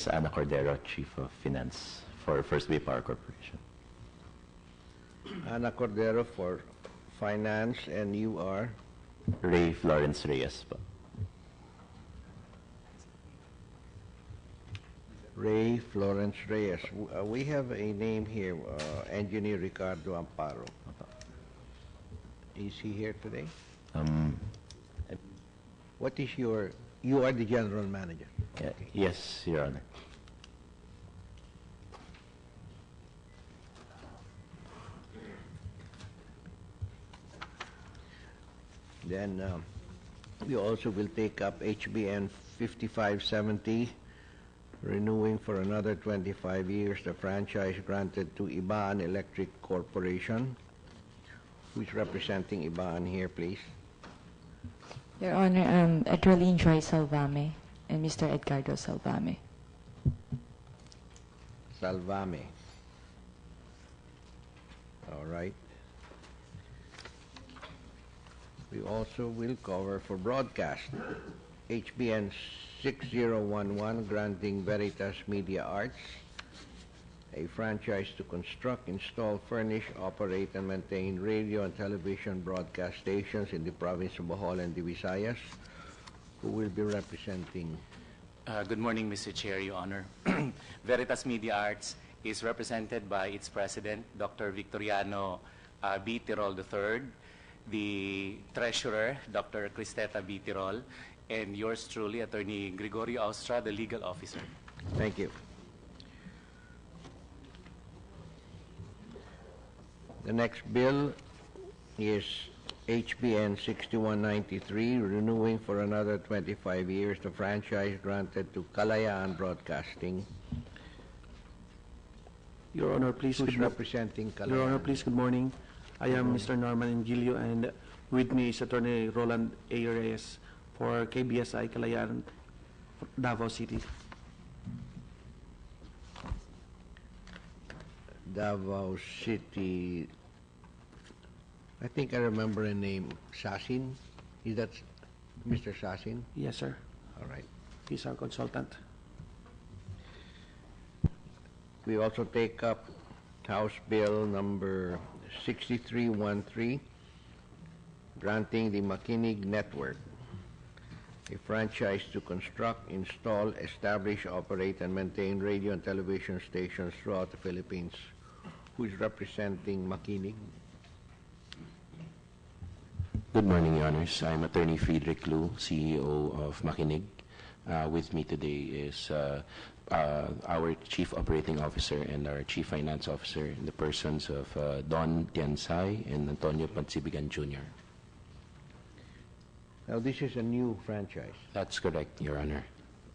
Ms. Ana Cordero, Chief of Finance for First Bay Power Corporation. Ana Cordero for Finance, and you are? Ray Florence Reyes po. Ray Florence Reyes. We have a name here, Engineer Ricardo Amparo. Is he here today? What is you are the General Manager? Yes, Your Honor. Then we also will take up HBN 5570, renewing for another 25 years the franchise granted to Ibaan Electric Corporation. Who is representing Ibaan here, please? Your Honor, Edroline Joy Salvame and Mr. Edgardo Salvame. Salvame. All right. We also will cover for broadcast HBN 6011, granting Veritas Media Arts a franchise to construct, install, furnish, operate, and maintain radio and television broadcast stations in the province of Bohol and the Visayas. Who will be representing? Good morning, Mr. Chair, Your Honor. Veritas Media Arts is represented by its president, Dr. Victoriano B. Tirol III, the treasurer, Dr. Cristeta B. Tirol, and yours truly, Attorney Gregorio Austra, the legal officer. Thank you. The next bill is HBN 6193, renewing for another 25 years the franchise granted to Kalayan Broadcasting. Your Honor, please. Who's representing Kalayan? Your Honor, please. Good morning. I am Mr. Norman Engilio, and with me is Attorney Roland A. Reyes for KBSI Kalayan, Davao City. Davao City. I think I remember a name, Sasin. Is that Mr. Sasin? Yes, sir. All right. He's our consultant. We also take up House Bill number 6313, granting the Makinig Network a franchise to construct, install, establish, operate, and maintain radio and television stations throughout the Philippines. Who is representing Makinig? Good morning, Your Honors. I'm Attorney Friedrich Lu, CEO of Makinig. With me today is our Chief Operating Officer and our Chief Finance Officer in the persons of Don Tiansay and Antonio Pansibigan Jr. Now, this is a new franchise. That's correct, Your Honor.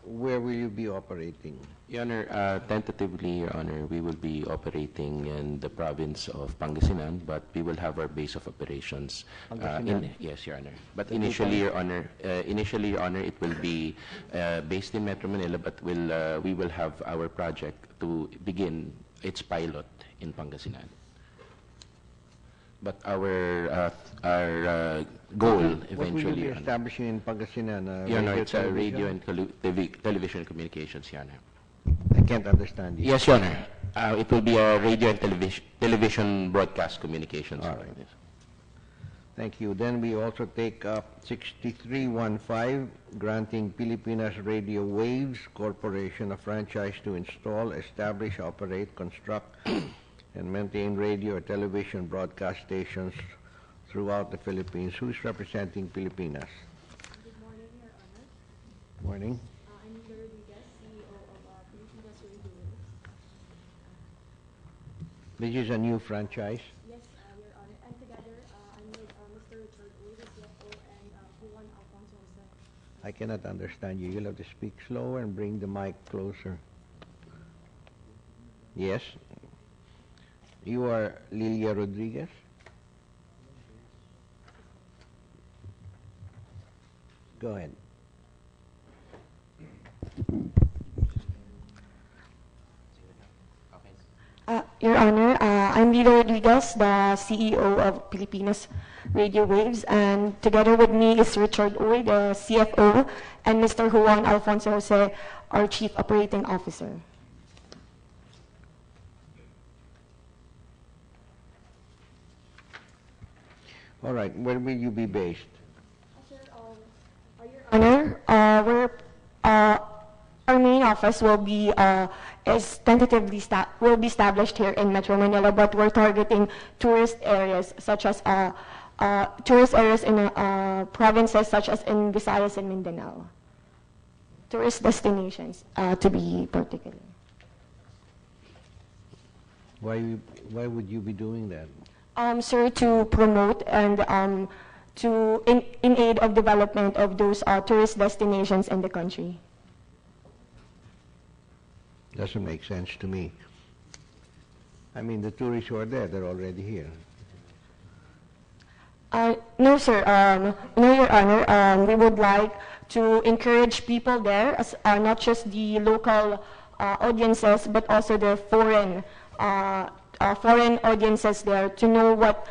Where will you be operating? Your Honor, tentatively, Your Honor, we will be operating in the province of Pangasinan, but we will have our base of operations. Yes, Your Honor. But initially, Your Honor, it will be based in Metro Manila, but we will have our project to begin its pilot in Pangasinan. But our goal eventually. What will you be establishing in Pangasinan? Your Honor, it's radio and television communications, Your Honor. I can't understand you. Yes, Your Honor. It will be a radio and television broadcast communications. All right. Thank you. Then we also take up 6315, granting Filipinas Radio Waves Corporation a franchise to install, establish, operate, construct, and maintain radio or television broadcast stations throughout the Philippines. Who is representing Filipinas? Good morning, Your Honor. Morning. I'm Nida Rodriguez, CEO of Filipinas Radio Waves. This is a new franchise. Yes, Your Honor. And together, I'm with Mr. Richard Uy, the CFO, and Juan Alfonso Jose. I cannot understand you. You'll have to speak slower and bring the mic closer. Yes. You are Lilia Rodriguez? Go ahead. Your Honor, I'm Lilo Rodriguez, the CEO of Filipinas Radio Waves, and together with me is Richard Uy, the CFO, and Mr. Juan Alfonso Jose, our Chief Operating Officer. All right, where will you be based? Honor, our main office will be is tentatively will be established here in Metro Manila, but we're targeting tourist areas such as tourist areas in provinces such as in Visayas and Mindanao. Tourist destinations, to be particular. Why would you be doing that? Sir, to promote and in aid of development of those tourist destinations in the country. Doesn't make sense to me. I mean, the tourists who are there, they're already here. No, sir. No, Your Honor. We would like to encourage people there, as, not just the local audiences, but also the foreign audiences there, to know what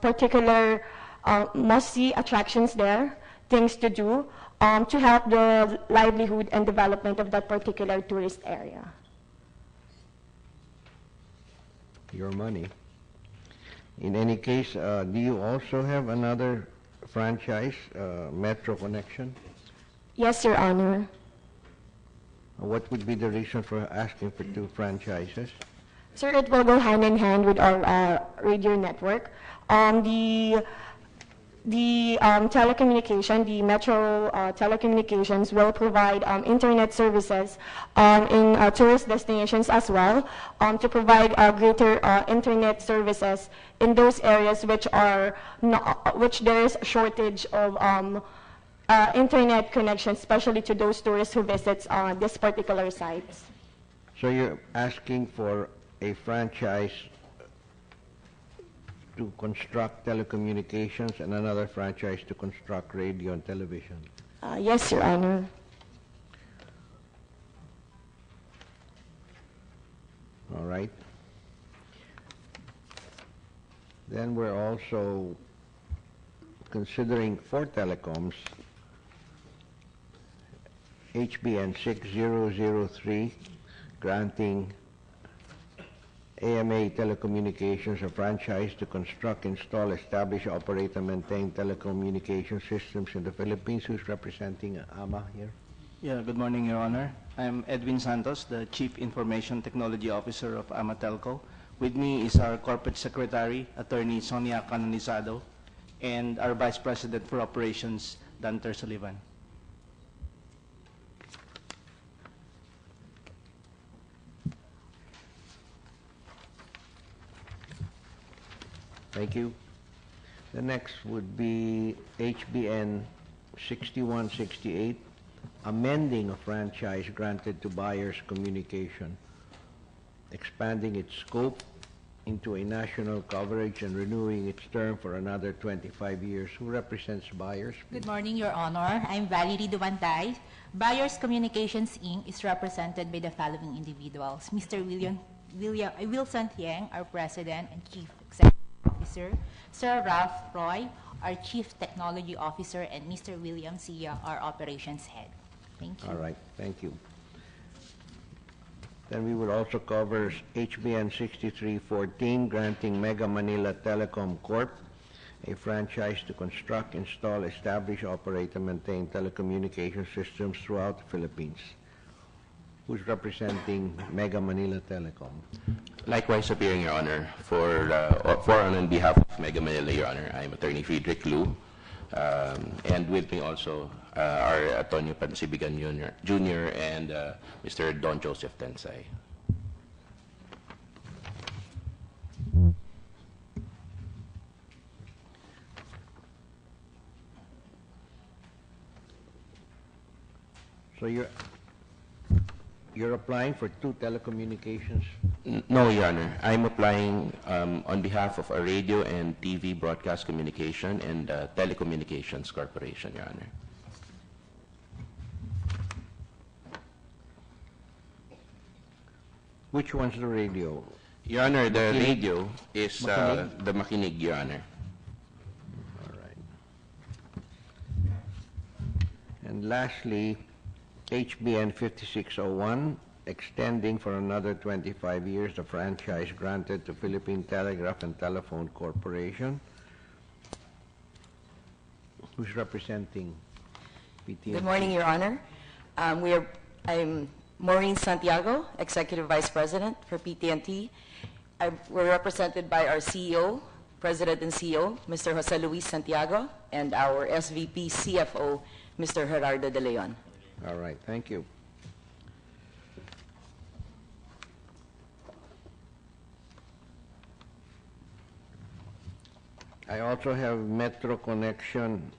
particular must-see attractions there, things to do, to help the livelihood and development of that particular tourist area. Your money. In any case, do you also have another franchise, Metro Connection? Yes, Your Honor. What would be the reason for asking for two franchises? Sir, it will go hand in hand with our radio network. The telecommunication, the Metro Telecommunications will provide internet services in tourist destinations as well, to provide greater internet services in those areas which are which there is a shortage of internet connection, especially to those tourists who visit this particular sites. So you're asking for a franchise to construct telecommunications and another franchise to construct radio and television? Yes, Your Honor. All right. Then we're also considering for telecoms HBN 6003, granting AMA Telecommunications a franchise to construct, install, establish, operate, and maintain telecommunication systems in the Philippines. Who's representing AMA here? Yeah, good morning, Your Honor. I'm Edwin Santos, the Chief Information Technology Officer of AMA Telco. With me is our Corporate Secretary, Attorney Sonia Canonizado, and our Vice President for Operations, Danter Sullivan. Thank you. The next would be HBN 6168, amending a franchise granted to Buyers Communication, expanding its scope into a national coverage and renewing its term for another 25 years. Who represents Buyers? Good morning, Your Honor. I'm Valerie Duwantay. Buyers Communications, Inc. is represented by the following individuals. Mr. Wilson Thieng, our President and Chief Executive Officer, Sir Ralph Roy, our Chief Technology Officer, and Mr. William Sia, our Operations Head. Thank you. All right, thank you. Then we will also cover HBN 6314, granting Mega Manila Telecom Corp. a franchise to construct, install, establish, operate, and maintain telecommunication systems throughout the Philippines. Who's representing Mega Manila Telecom? Likewise, appearing, Your Honor, for on behalf of Mega Manila, Your Honor, I'm Attorney Friedrich Lu, and with me also are Antonio Pansibigan Jr. and Mr. Don Joseph Tensay. So you're applying for two telecommunications? No, Your Honor. I'm applying on behalf of a radio and TV broadcast communication and telecommunications corporation, Your Honor. Which one's the radio? Your Honor, the Makinig. radio is Makinig. the Makinig, Your Honor. All right. And lastly, HBN 5601, extending for another 25 years the franchise granted to Philippine Telegraph and Telephone Corporation. Who's representing PT&T? Good morning, Your Honor. I'm Maureen Santiago, Executive Vice President for PT&T. We're represented by our CEO, President and CEO, Mr. Jose Luis Santiago, and our SVP CFO, Mr. Gerardo De Leon. All right, thank you. I also have Metro connection.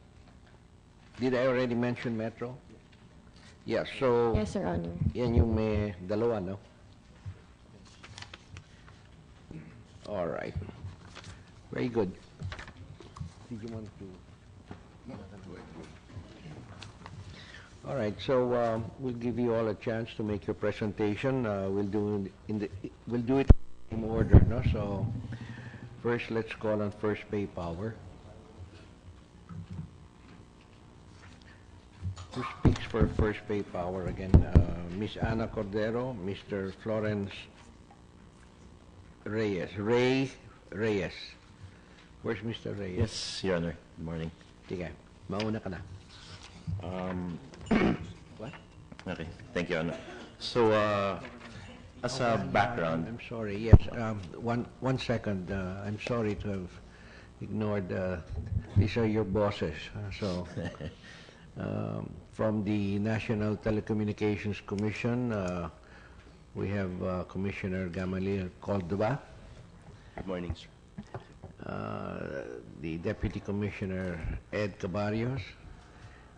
Did I already mention Metro? Yeah, so Yes, Your Honor. yan yung may dalawa, no? All right. Very good. Did you want to? All right, so we'll give you all a chance to make your presentation. We'll do it in order, no? So first, let's call on First Pay Power. Who speaks for First Pay Power again? Miss Ana Cordero, Mr. Florence Reyes. Reyes. Where's Mr. Reyes? Yes, Your Honor. Good morning. Sige, mauna ka na. What? Okay, thank you, Your Honor. So, as a background, I'm sorry, yes, one second. I'm sorry to have ignored, these are your bosses. From the National Telecommunications Commission, we have Commissioner Gamaliel Cordova. good morning, sir. The Deputy Commissioner Ed Cabarrios,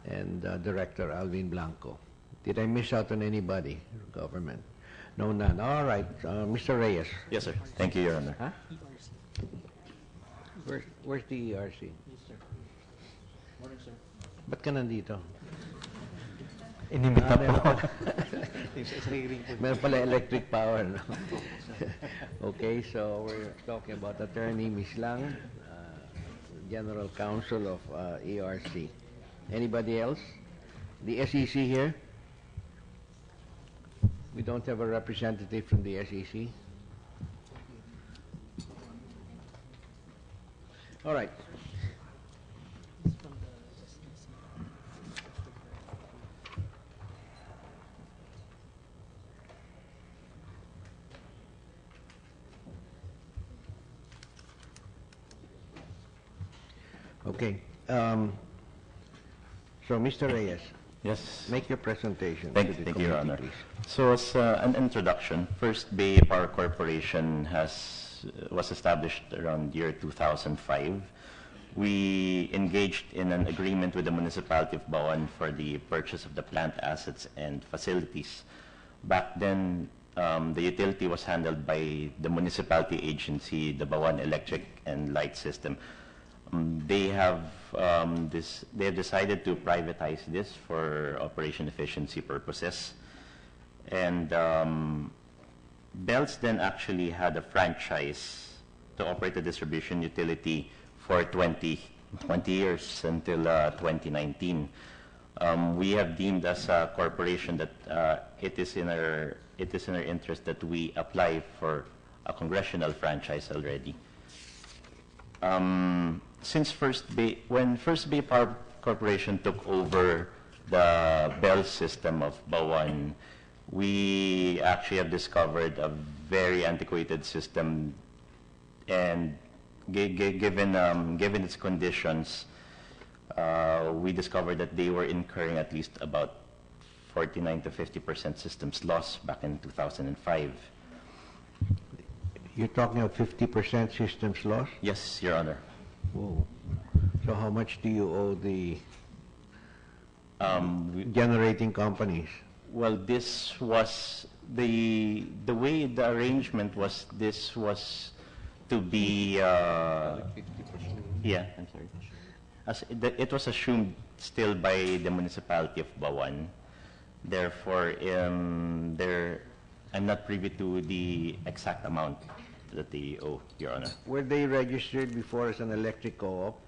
and Director Alvin Blanco. Did I miss out on anybody? Government? No, none. All right, Mr. Reyes. Yes, sir. Thank you, Your Honor. Huh? Where's the ERC? Ba't ka nandito? Inimita po. Meron pala electric power, no? Okay, so we're talking about Attorney Miss Lang, General Counsel of ERC. Anybody else? The SEC here? We don't have a representative from the SEC? All right. Okay. So, Mr. Reyes, Yes. make your presentation. Thank to the you, Your committee, Honor. please. So, as an introduction, First Bay Power Corporation was established around year 2005. We engaged in an agreement with the municipality of Bawan for the purchase of the plant assets and facilities. Back then, the utility was handled by the municipality agency, the Ibaan Electric and Light System. They have decided to privatize this for operation efficiency purposes. And Bells then actually had a franchise to operate the distribution utility for 20 years until 2019. We have deemed as a corporation that it is in our interest that we apply for a congressional franchise already. When First Bay Power Corporation took over the Bell system of Bawan, we actually have discovered a very antiquated system, and given its conditions, we discovered that they were incurring at least about 49 to 50% systems loss back in 2005. You're talking of 50% systems loss? Yes, Your Honor. Whoa. So how much do you owe the generating companies? Well, this was the way the arrangement was. This was to be yeah. I'm sorry. It was assumed still by the municipality of Bawan. Therefore, I'm not privy to the exact amount that they owe, Your Honor. Were they registered before as an electric co-op?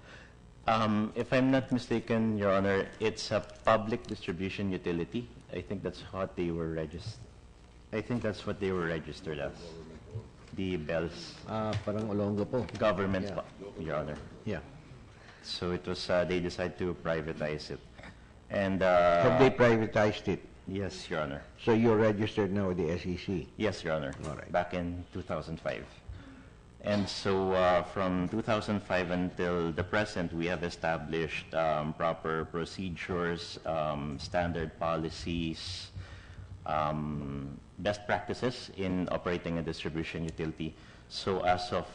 If I'm not mistaken, Your Honor, it's a public distribution utility. I think that's what they were registered. I think that's what they were registered as. The bells. Parang Olonga po. Government, Yeah. Your Honor. Yeah. So it was, they decided to privatize it. And, Have they privatized it? yes, Your Honor. So you're registered now with the SEC? Yes, Your Honor. All right. Back in 2005. And so from 2005 until the present, we have established proper procedures, standard policies, best practices in operating a distribution utility. So as of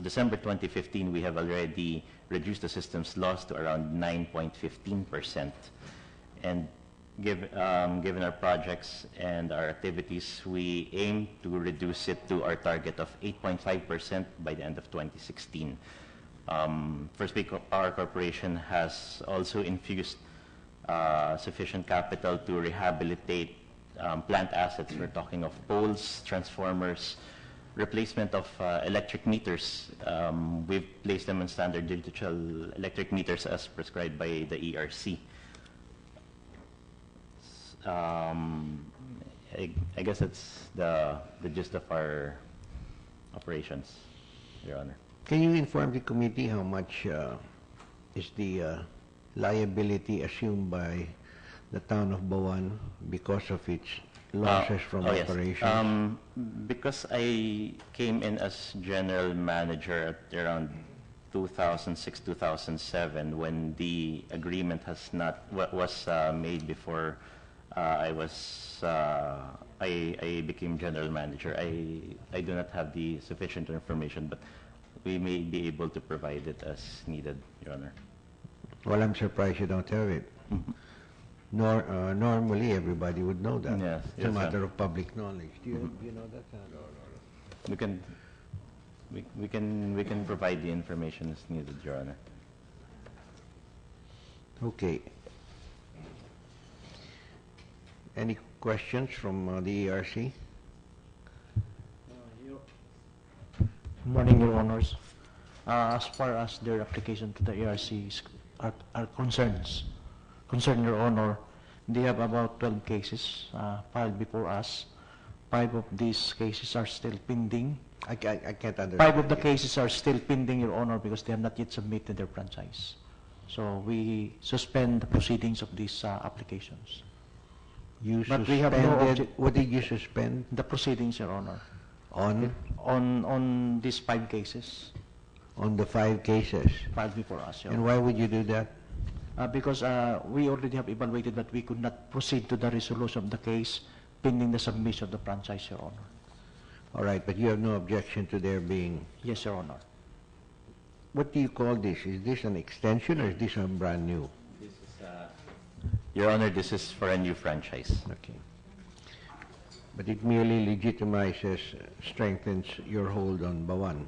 December 2015, we have already reduced the system's loss to around 9.15%. And given our projects and our activities, we aim to reduce it to our target of 8.5% by the end of 2016. First Bay Power Corporation has also infused sufficient capital to rehabilitate plant assets. We're talking of poles, transformers, replacement of electric meters. We've placed them on standard digital electric meters as prescribed by the ERC. I guess that's the gist of our operations, Your Honor. Can you inform the committee how much is the liability assumed by the town of Bawan because of its losses from operations? Yes. Because I came in as general manager at around 2006, 2007, when the agreement was made before I became general manager. I do not have the sufficient information, but we may be able to provide it as needed, Your Honor. Well, I'm surprised you don't have it. Normally, everybody would know that. Yes, It's a yes, matter sir. of public knowledge. Do you know that? We can provide the information as needed, Your Honor. Okay. Any questions from the ERC? Good morning, Your Honors. As far as their application to the ERC are concerned, Your Honor, they have about 12 cases filed before us. 5 of these cases are still pending. I can't understand. 5 of the cases are still pending, Your Honor, because they have not yet submitted their franchise. So we suspend the proceedings of these applications. You But we have no suspended, object- what did you suspend The proceedings, Your Honor, on? on these 5 cases On the 5 cases. filed before us, Your And Honor. why would you do that? Because we already have evaluated that we could not proceed to the resolution of the case pending the submission of the franchise, Your Honor. All right, but you have no objection to there being... Yes, Your Honor. What do you call this? Is this an extension or is this a brand new? Your Honor, this is for a new franchise. Okay. But it merely legitimizes, strengthens your hold on Bawan.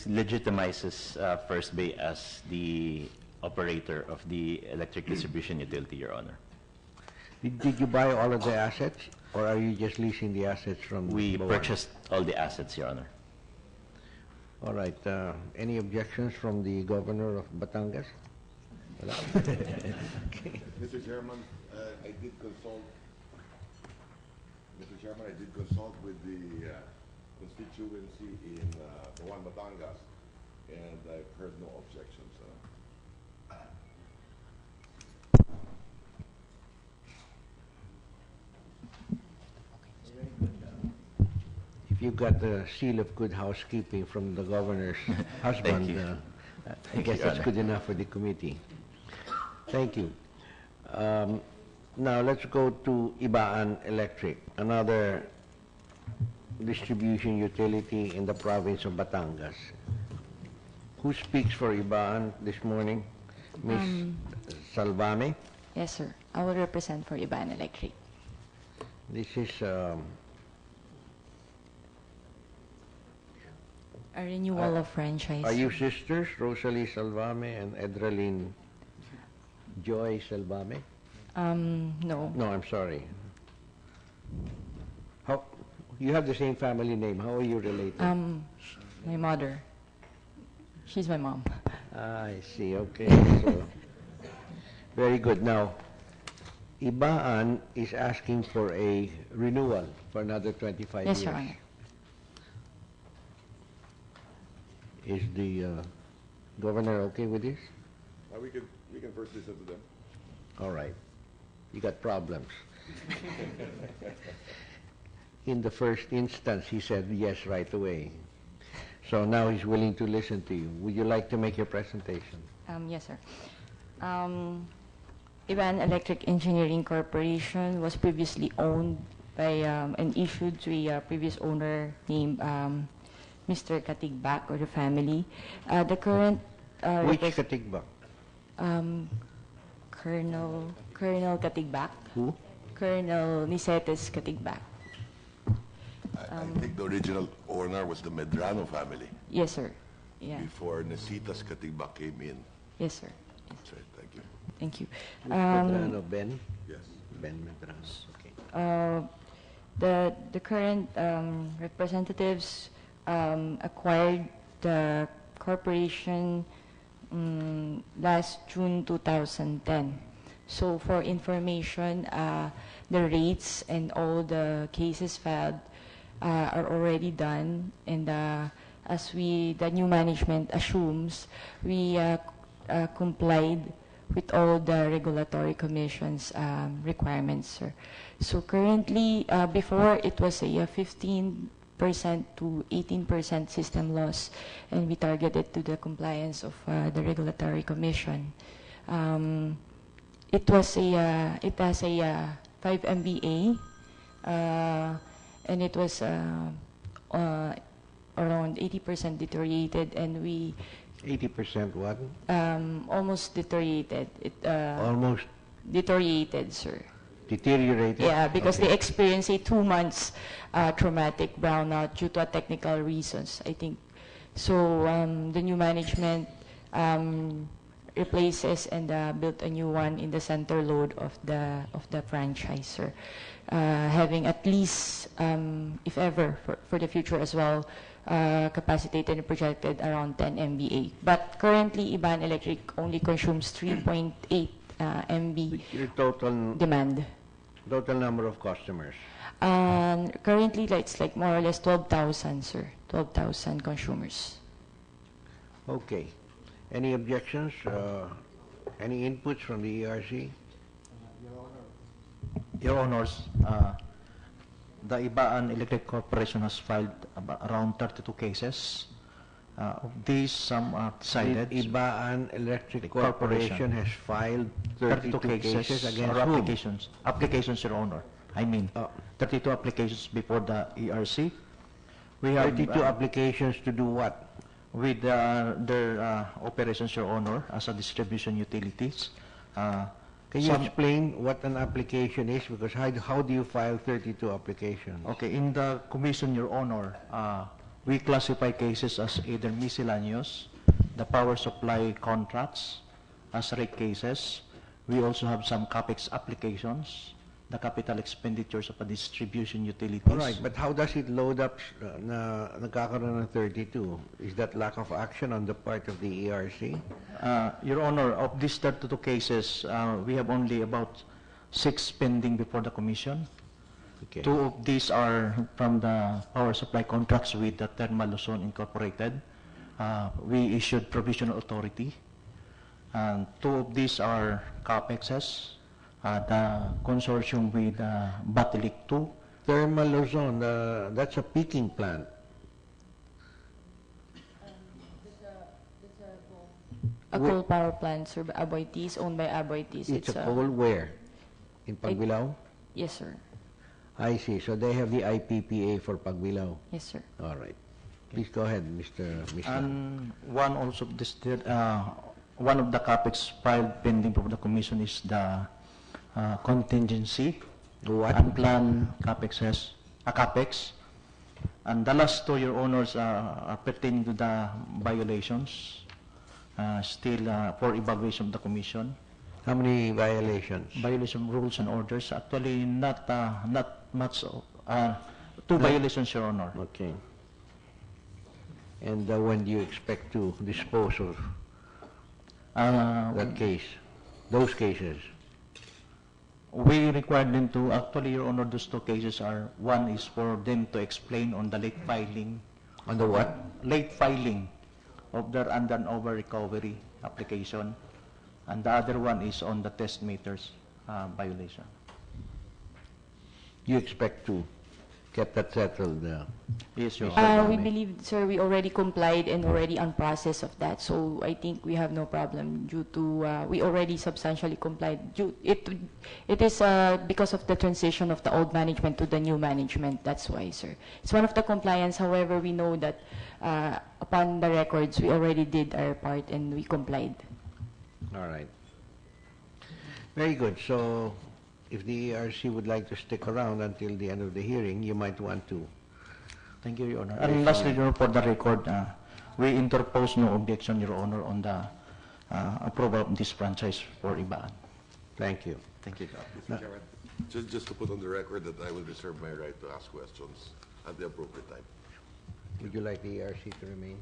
Legitimizes First Bay as the operator of the electric distribution utility, Your Honor. Did you buy all of the assets, or are you just leasing the assets from We Bawan? purchased all the assets, Your Honor. All right. Any objections from the governor of Batangas? Wala? Mr. Chairman, I did consult. Mr. Chairman, I did consult with the constituency in Bawan, Batangas, and I've heard no objections. If you got the seal of good housekeeping from the governor's husband, you. I guess Your that's Honor. good enough for the committee. Thank you. Now let's go to Ibaan Electric, another distribution utility in the province of Batangas. Who speaks for Ibaan this morning? Ms. Salvame? Yes, sir. I will represent for Ibaan Electric. This is A renewal of franchise. Are you sisters, Rosalie Salvame and Edralyn Joy Salvame? No. No, I'm sorry. How You have the same family name. How are you related? My mother. She's my mom. I see. Okay. So, very good. Now, Ibaan is asking for a renewal for another 25 Yes, years. Your Honor. Is the governor okay with this? We can first listen to them. All right. You got problems. In the first instance, he said yes right away. So now he's willing to listen to you. Would you like to make your presentation? Yes, sir. Ibaan Electric Engineering Corporation was previously owned by and issued to a previous owner named Mr. Katigbak or the family. The current Which Katigbak? Colonel Katigbak. Who? Colonel Nicetes Katigbak. I think the original owner was the Medrano family Yes, sir. Yeah. before Nesitas Katigbak came in. Yes, sir. That's right, thank you. Thank you. Medrano, Ben? Yes. Ben Medrano. Okay. The current representatives acquired the corporation last June 2010. So for information, the rates and all the cases filed are already done, and as the new management assumes, we complied with all the regulatory commission's requirements, sir. So currently, before it was a 15% to 18% system loss, and we targeted to the compliance of the regulatory commission. It has a 5 MBA, and it was around 80% deteriorated, and we 80% what? almost deteriorated. Almost Deteriorated, sir. deteriorated? Yeah, because Okay. they experienced a 2 months traumatic brownout due to technical reasons, I think. So the new management replaces and built a new one in the center load of the franchiser, having at least, if ever, for the future as well, capacitated and projected around 10 MVA. But currently, Ibaan Electric only consumes 3.8 MB Your total demand. number of customers. Currently, it's like more or less 12,000, sir. 12,000 consumers. Okay. Any objections? Any inputs from the ERC? Your Honors, the Ibaan Electric Corporation has filed around 32 cases. Of these, some are decided. Ibaan Electric Corporation Corporation has filed 32 cases against or whom? applications, Your Honor. I mean, 32 applications before the ERC. We have 32 applications to do what? with their operations, Your Honor, as a distribution utilities. Can you explain what an application is? Because how do you file 32 applications? Okay, in the commission, Your Honor, we classify cases as either miscellaneous, the power supply contracts, as rate cases. We also have some CAPEX applications, the capital expenditures of a distribution utilities. All right, but how does it load up na nagkakaroon ng 32? Is that lack of action on the part of the ERC? Your Honor, of these 32 cases, we have only about 6 pending before the commission. Okay. 2 of these are from the power supply contracts with the Thermal Luzon Incorporated. We issued provisional authority. And 2 of these are CAPEXs, the consortium with Batilik 2. Thermal Luzon, that's a peaking plant. A coal power plant, sir, Aboitiz, owned by Aboitiz. It's a coal where? In Pagbilao? Yes, sir. I see. So they have the IPPA for Pagbilao. Yes, sir. All right. Please go ahead, Mr. And one also one of the CAPEX filed pending before the commission is the contingency What? unplanned CAPEX. And the last 2, Your Honors, are pertaining to the violations, still for evaluation of the commission. How many violations? Violation of rules and orders. Actually, not much. Two violations, Your Honor. Okay. And when do you expect to dispose of that case, those cases? We require them to, actually, Your Honor, those two cases are, one is for them to explain on the late filing. On the what? Late filing of their under and over recovery application. And the other one is on the test meters violation. You expect to get that settled? Yes, Your Honor. We believe, sir, we already complied and already on process of that. So I think we have no problem due to, we already substantially complied. It is because of the transition of the old management to the new management. That's why, sir. It's one of the compliance. However, we know that upon the records, we already did our part and we complied. All right. Very good. So if the ERC would like to stick around until the end of the hearing, you might want to. Thank you, Your Honor. And lastly, Your Honor, for the record, we interpose no objection, Your Honor, on the approval of this franchise for Ibaan. Thank you. Thank you, Mr. Chairman, just to put on the record that I will reserve my right to ask questions at the appropriate time. Would you like the ERC to remain?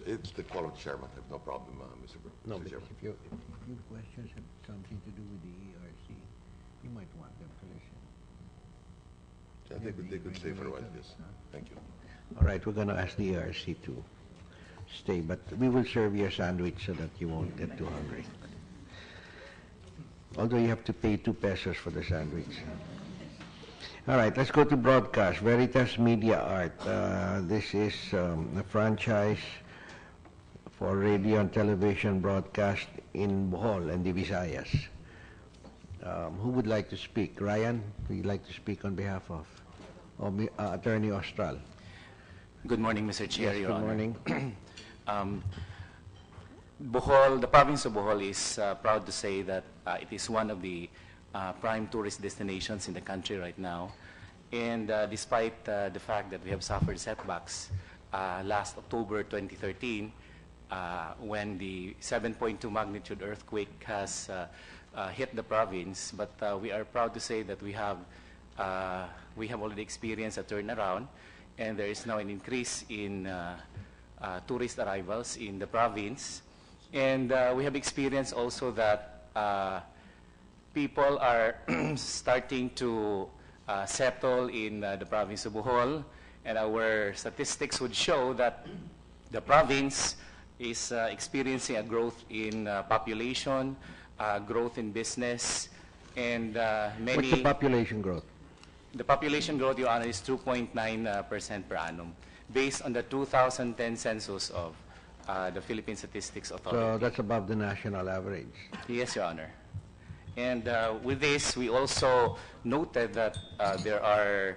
It's the call of the chairman. I have no problem, Mr. No, Mr. but Chairman. if your questions have something to do with the ERC, you might want them to listen. Yeah, they could stay for a while, yes. Thank you. All right, we're going to ask the ERC to stay, but we will serve your sandwich so that you won't get too hungry. Although you have to pay 2 pesos for the sandwich. All right, let's go to broadcast. Veritas Media Art. This is a franchise for radio and television broadcast in Bohol and the Visayas. Who would like to speak? Ryan, would you like to speak on behalf of Attorney Austral? Good morning, Mr. Chair, Yes, Your good Honor. morning. Bohol, the province of Bohol is proud to say that it is one of the prime tourist destinations in the country right now. And despite the fact that we have suffered setbacks last October 2013, when the 7.2 magnitude earthquake has hit the province, but we are proud to say that we have already experienced a turnaround, and there is now an increase in tourist arrivals in the province. And we have experienced also that people are starting to settle in the province of Bohol, and our statistics would show that the province is experiencing a growth in population, growth in business, and many... What's the population growth? The population growth, Your Honor, is 2.9% per annum, based on the 2010 census of the Philippine Statistics Authority. So that's above the national average. Yes, Your Honor. And with this, we also noted that there are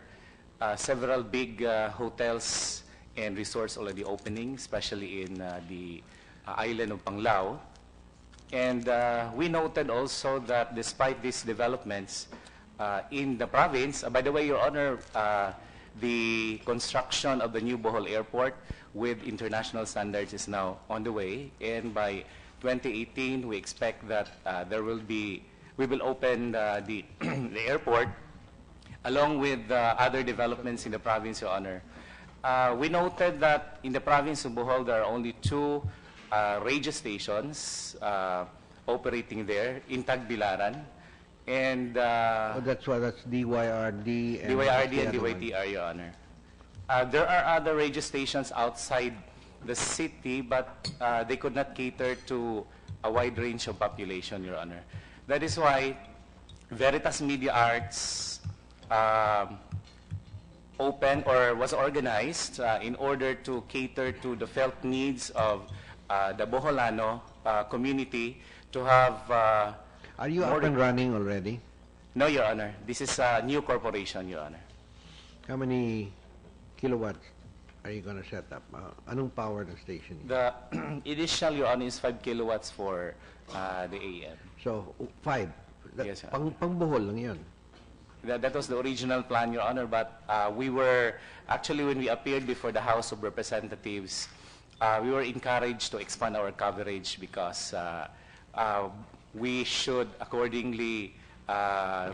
several big hotels and resorts already opening, especially in the island of Panglao. And we noted also that despite these developments in the province, by the way, Your Honor, the construction of the new Bohol Airport with international standards is now on the way. And by 2018, we expect that we will open the airport along with other developments in the province, Your Honor. We noted that in the province of Bohol, there are only 2 radio stations operating there in Tagbilaran. And that's DYRD and... DYRD and DYTR, Your Honor. There are other radio stations outside the city, but they could not cater to a wide range of population, Your Honor. That is why Veritas Media Arts opened or was organized in order to cater to the felt needs of the Boholano community to have... Are you up and running already? No, Your Honor. This is a new corporation, Your Honor. How many kilowatts are you going to set up? Anong power ng station? The initial, Your Honor, is 5 kilowatts for the AM. So, 5? Yes, Your Honor. Pang Bohol lang yun. That was the original plan, Your Honor, but we were, actually when we appeared before the House of Representatives, we were encouraged to expand our coverage because we should accordingly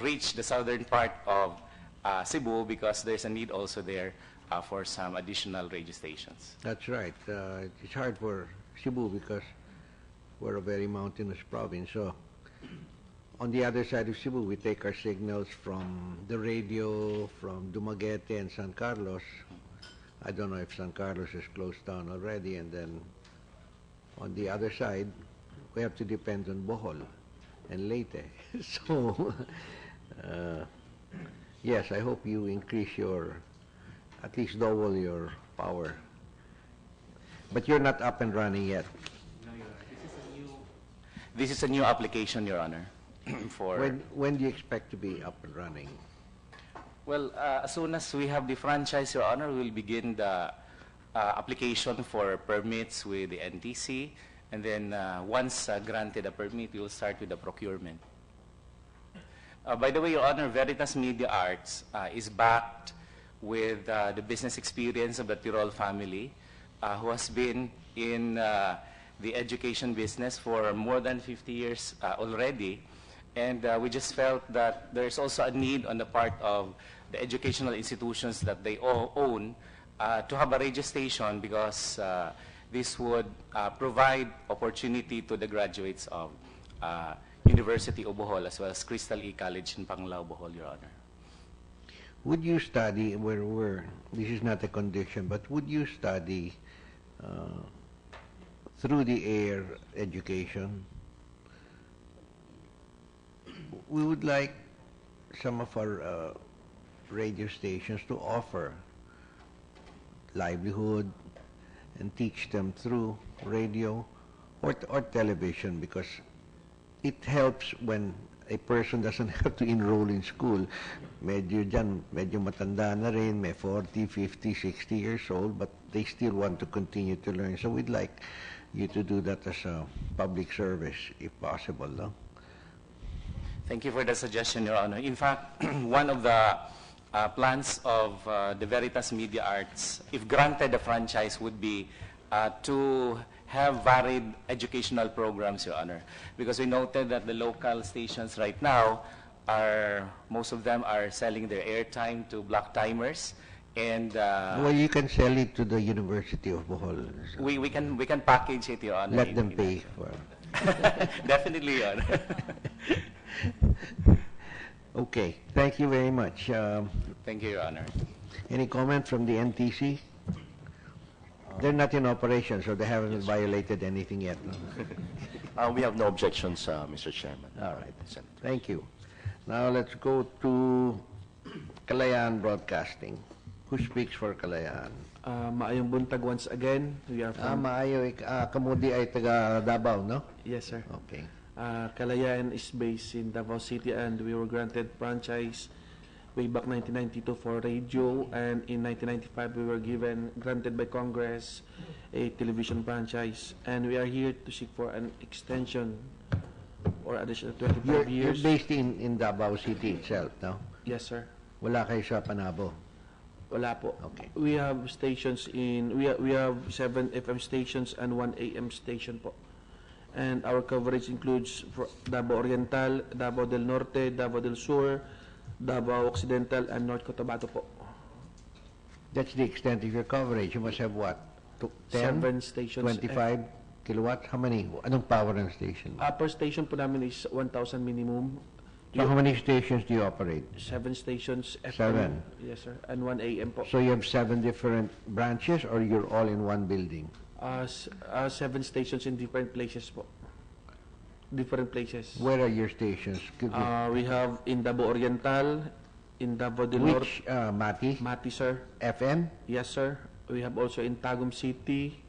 reach the southern part of Cebu, because there's a need also there for some additional radio stations. That's right. It's hard for Cebu because we're a very mountainous province. So on the other side of Cebu, we take our signals from the radio, from Dumaguete and San Carlos. I don't know if San Carlos is closed down already. And then on the other side, we have to depend on Bohol and Leyte. So, yes, I hope you increase your, at least double your power. But you're not up and running yet. This is a new application, Your Honor. When do you expect to be up and running? Well, as soon as we have the franchise, Your Honor, we'll begin the application for permits with the NTC, and then once granted a permit, we will start with the procurement. By the way, Your Honor, Veritas Media Arts is backed with the business experience of the Tirol family, who has been in the education business for more than 50 years already. And we just felt that there's also a need on the part of the educational institutions that they all own to have a radio station, because this would provide opportunity to the graduates of University of Bohol as well as Crystal E College in Panglao, Bohol, Your Honor. Would you study, this is not a condition, but would you study through the air education? We would like some of our radio stations to offer livelihood and teach them through radio or television, because it helps when a person doesn't have to enroll in school. Medyo matanda na rin, may 40, 50, 60 years old, but they still want to continue to learn. So we'd like you to do that as a public service, if possible, no? Thank you for the suggestion, Your Honor. In fact, one of the plans of the Veritas Media Arts, if granted the franchise, would be to have varied educational programs, Your Honor. Because we noted that the local stations right now most of them are selling their airtime to black timers. And well, you can sell it to the University of Bohol. So we can package it, Your Honor. Let them pay for it. Definitely, Your Honor. Okay, thank you very much. Thank you, Your Honor. Any comment from the NTC? They're not in operation, so they haven't violated anything yet. No? We have no objections, Mr. Chairman. All right, thank you. Now let's go to Kalayan Broadcasting. Who speaks for Kalayan? Maayong buntag once again. We are from... Maayo, kamudi ay taga Davao, no? Yes, sir. Okay. Kalayan is based in Davao City, and we were granted franchise way back 1992 for radio, and in 1995 we were granted by Congress a television franchise, and we are here to seek for an extension or additional 25 years. You're based in Davao City itself, no? Yes, sir. Wala kayo sa Panabo? Wala po. Okay. We have stations we have 7 FM stations and 1 AM station po. And our coverage includes Davao Oriental, Davao del Norte, Davao del Sur, Davao Occidental, and North Cotabato po. That's the extent of your coverage. You must have what? 10? 7 stations. 25 kilowatts? How many? Anong power ng station? Per station po namin is 1,000 minimum. So how many stations do you operate? 7 stations. FM. 7? Yes, sir. And 1 AM po. So you have 7 different branches, or you're all in one building? 7 stations in different places po. Different places. Where are your stations? We have in Davao Oriental, in Davao del Norte. Which, Mati? Mati, sir. FM? Yes, sir. We have also in Tagum City.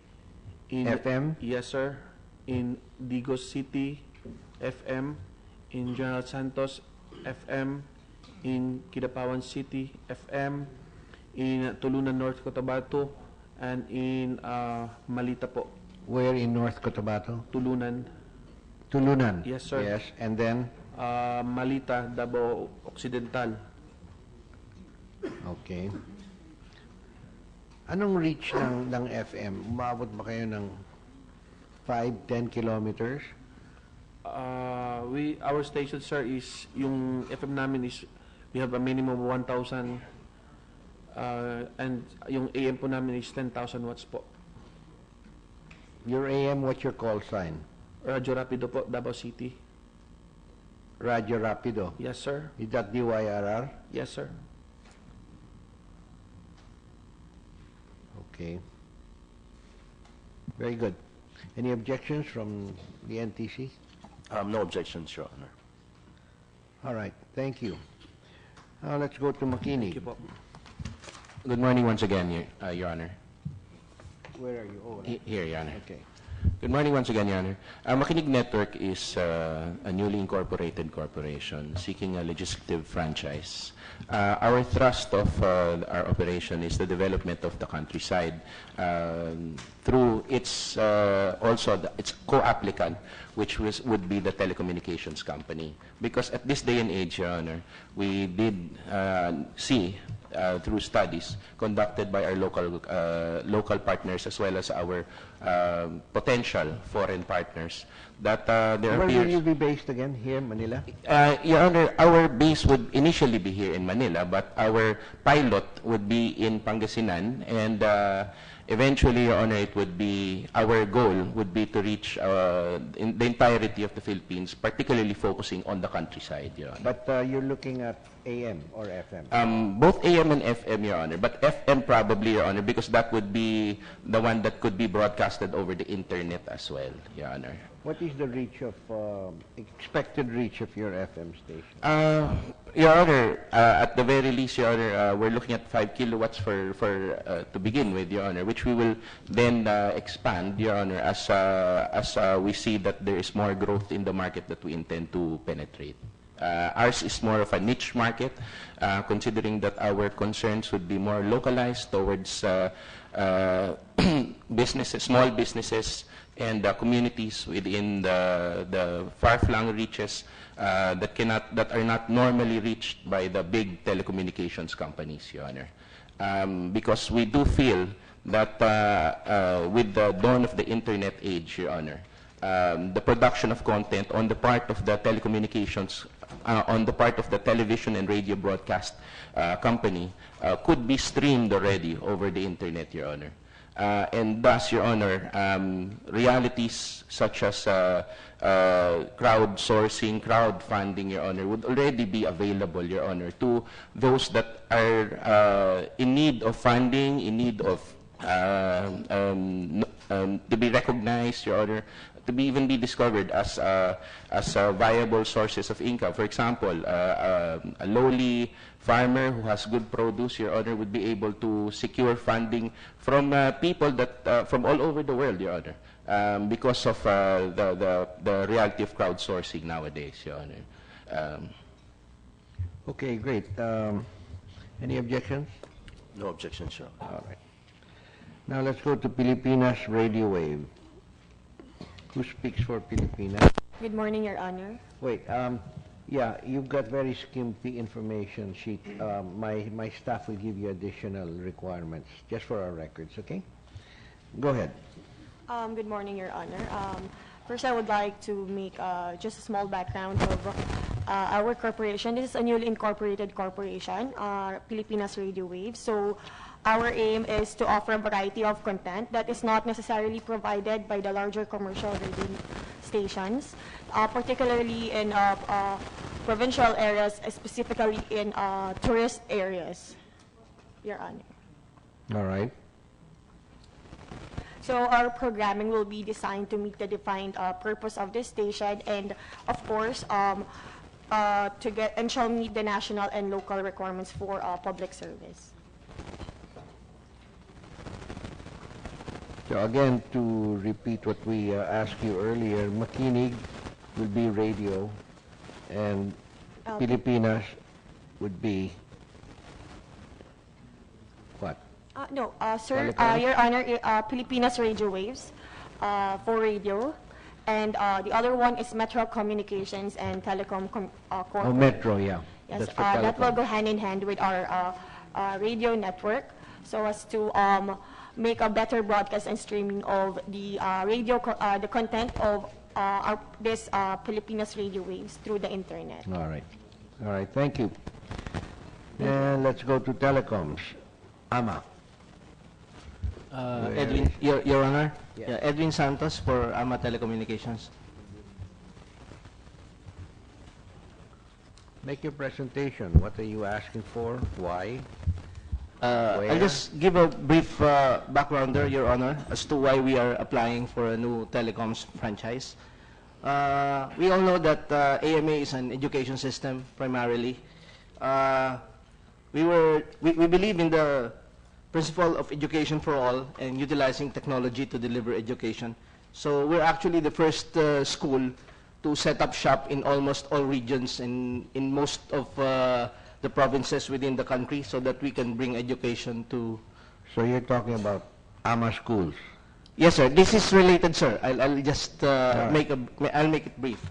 In FM? Yes, sir. In Digos City, FM. In General Santos, FM. In Kidapawan City, FM. In Tulunan, North Cotabato. And in Malita po. Where in North Cotabato? Tulunan. Tulunan? Yes, sir. Yes, and then? Malita, Davao Occidental. Okay. Anong reach ng FM? Umabot ba kayo ng 5-10 kilometers? Our station, sir, is yung FM namin is we have a minimum of 1,000 and yung AM po namin is 10,000 watts po. Your AM, what's your call sign? Radyo Rapido po, Davao City. Radio Rapido. Yes, sir. Is that DYRR? Yes, sir. Okay. Very good. Any objections from the NTC? No objections, Your Honor. All right, thank you. Now let's go to Makinig. Thank you po. Good morning once again, Your Honor. Where are you? Oh, Here, Your Honor. okay. Good morning once again, Your Honor. Makinig Network is a newly incorporated corporation seeking a legislative franchise. Our thrust of our operation is the development of the countryside through its its co-applicant, which would be the telecommunications company. Because at this day and age, Your Honor, we did see through studies conducted by our local partners as well as our potential foreign partners that there Where appears... will you be based again? Here in Manila? Your Honor, our base would initially be here in Manila, but our pilot would be in Pangasinan, and eventually, Your Honor, it would be, our goal would be to reach in the entirety of the Philippines, particularly focusing on the countryside, Your Honor. But you're looking at AM or FM? Both AM and FM, Your Honor, but FM probably, Your Honor, because that would be the one that could be broadcasted over the internet as well, Your Honor. What is the reach of, expected reach of your FM station? Your Honor, at the very least, Your Honor, we're looking at 5 kilowatts to begin with, Your Honor, which we will then expand, Your Honor, as we see that there is more growth in the market that we intend to penetrate. Ours is more of a niche market, considering that our concerns would be more localized towards businesses, small businesses, and communities within the far-flung reaches that are not normally reached by the big telecommunications companies, Your Honor. Because we do feel that with the dawn of the internet age, Your Honor, the production of content on the part of the telecommunications, on the part of the television and radio broadcast company could be streamed already over the internet, Your Honor. And thus, Your Honor, realities such as crowdsourcing, crowdfunding, Your Honor, would already be available, Your Honor, to those that are in need of funding, in need of to be recognized, Your Honor, to even be discovered as viable sources of income. For example, a lowly farmer who has good produce, Your Honor, would be able to secure funding from people that from all over the world, Your Honor, because of the reality of crowdsourcing nowadays, Your Honor. Okay, great. Any objections? No objections, Your Honor. All right. Now let's go to Filipinas Radio Wave. Who speaks for Filipinas? Good morning, Your Honor. Wait, yeah, you've got very skimpy information sheet. My staff will give you additional requirements just for our records, okay? Go ahead. Good morning, Your Honor. First, I would like to make just a small background of our corporation. This is a newly incorporated corporation, Filipinas Radio Wave. So our aim is to offer a variety of content that is not necessarily provided by the larger commercial radio stations, particularly in provincial areas, specifically in tourist areas, Your Honor. All right. So our programming will be designed to meet the defined purpose of this station, and of course, and shall meet the national and local requirements for public service. So again, to repeat what we asked you earlier, Makinig will be radio, and Filipinas would be what? No, sir, Your Honor, Filipinas Radio Waves for radio, and the other one is Metro Communications and Telecom Corporate. Oh, Metro, yeah. Yes, That's for that will telecom. go hand in hand with our radio network, so as to make a better broadcast and streaming of the the content of Filipinas radio waves through the internet. All right, thank you. And let's go to telecoms. Ama. Edwin, Your Honor. Yes. Yeah, Edwin Santos for AMA Telecommunications. Make your presentation. What are you asking for? Why? I'll just give a brief background there, Your Honor, as to why we are applying for a new telecoms franchise. We all know that AMA is an education system primarily. We believe in the principle of education for all and utilizing technology to deliver education. So we're actually the first school to set up shop in almost all regions and in most of the provinces within the country so that we can bring education to... So you're talking about AMA schools? Yes, sir. This is related, sir. I'll just I'll make it brief.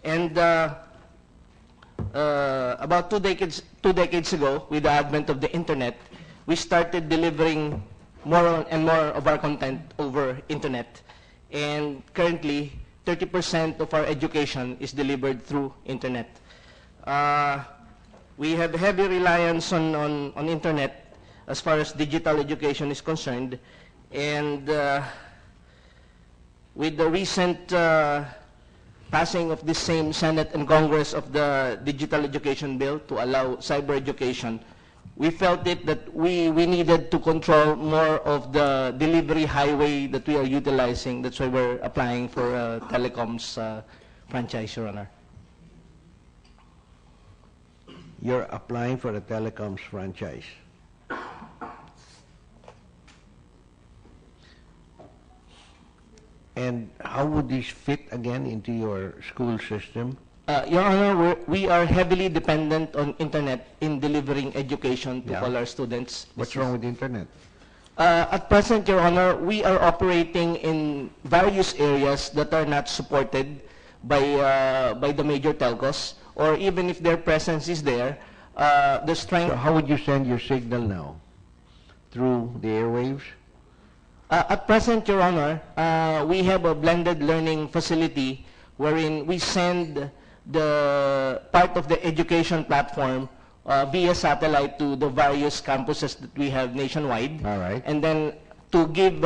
And about two decades ago, with the advent of the internet, we started delivering more and more of our content over internet. And currently, 30% of our education is delivered through internet. We have heavy reliance on internet as far as digital education is concerned. And with the recent passing of the same Senate and Congress of the Digital Education Bill to allow cyber education, we felt it that we needed to control more of the delivery highway that we are utilizing. That's why we're applying for a telecoms franchise, Your Honor. You're applying for a telecoms franchise. And how would this fit again into your school system? Your Honor, we are heavily dependent on internet in delivering education to all our students. What's wrong with the internet? At present, Your Honor, we are operating in various areas that are not supported by the major telcos, or even if their presence is there, the strength... So how would you send your signal now? Through the airwaves? At present, Your Honor, we have a blended learning facility wherein we send the part of the education platform via satellite to the various campuses that we have nationwide. All right. And then to give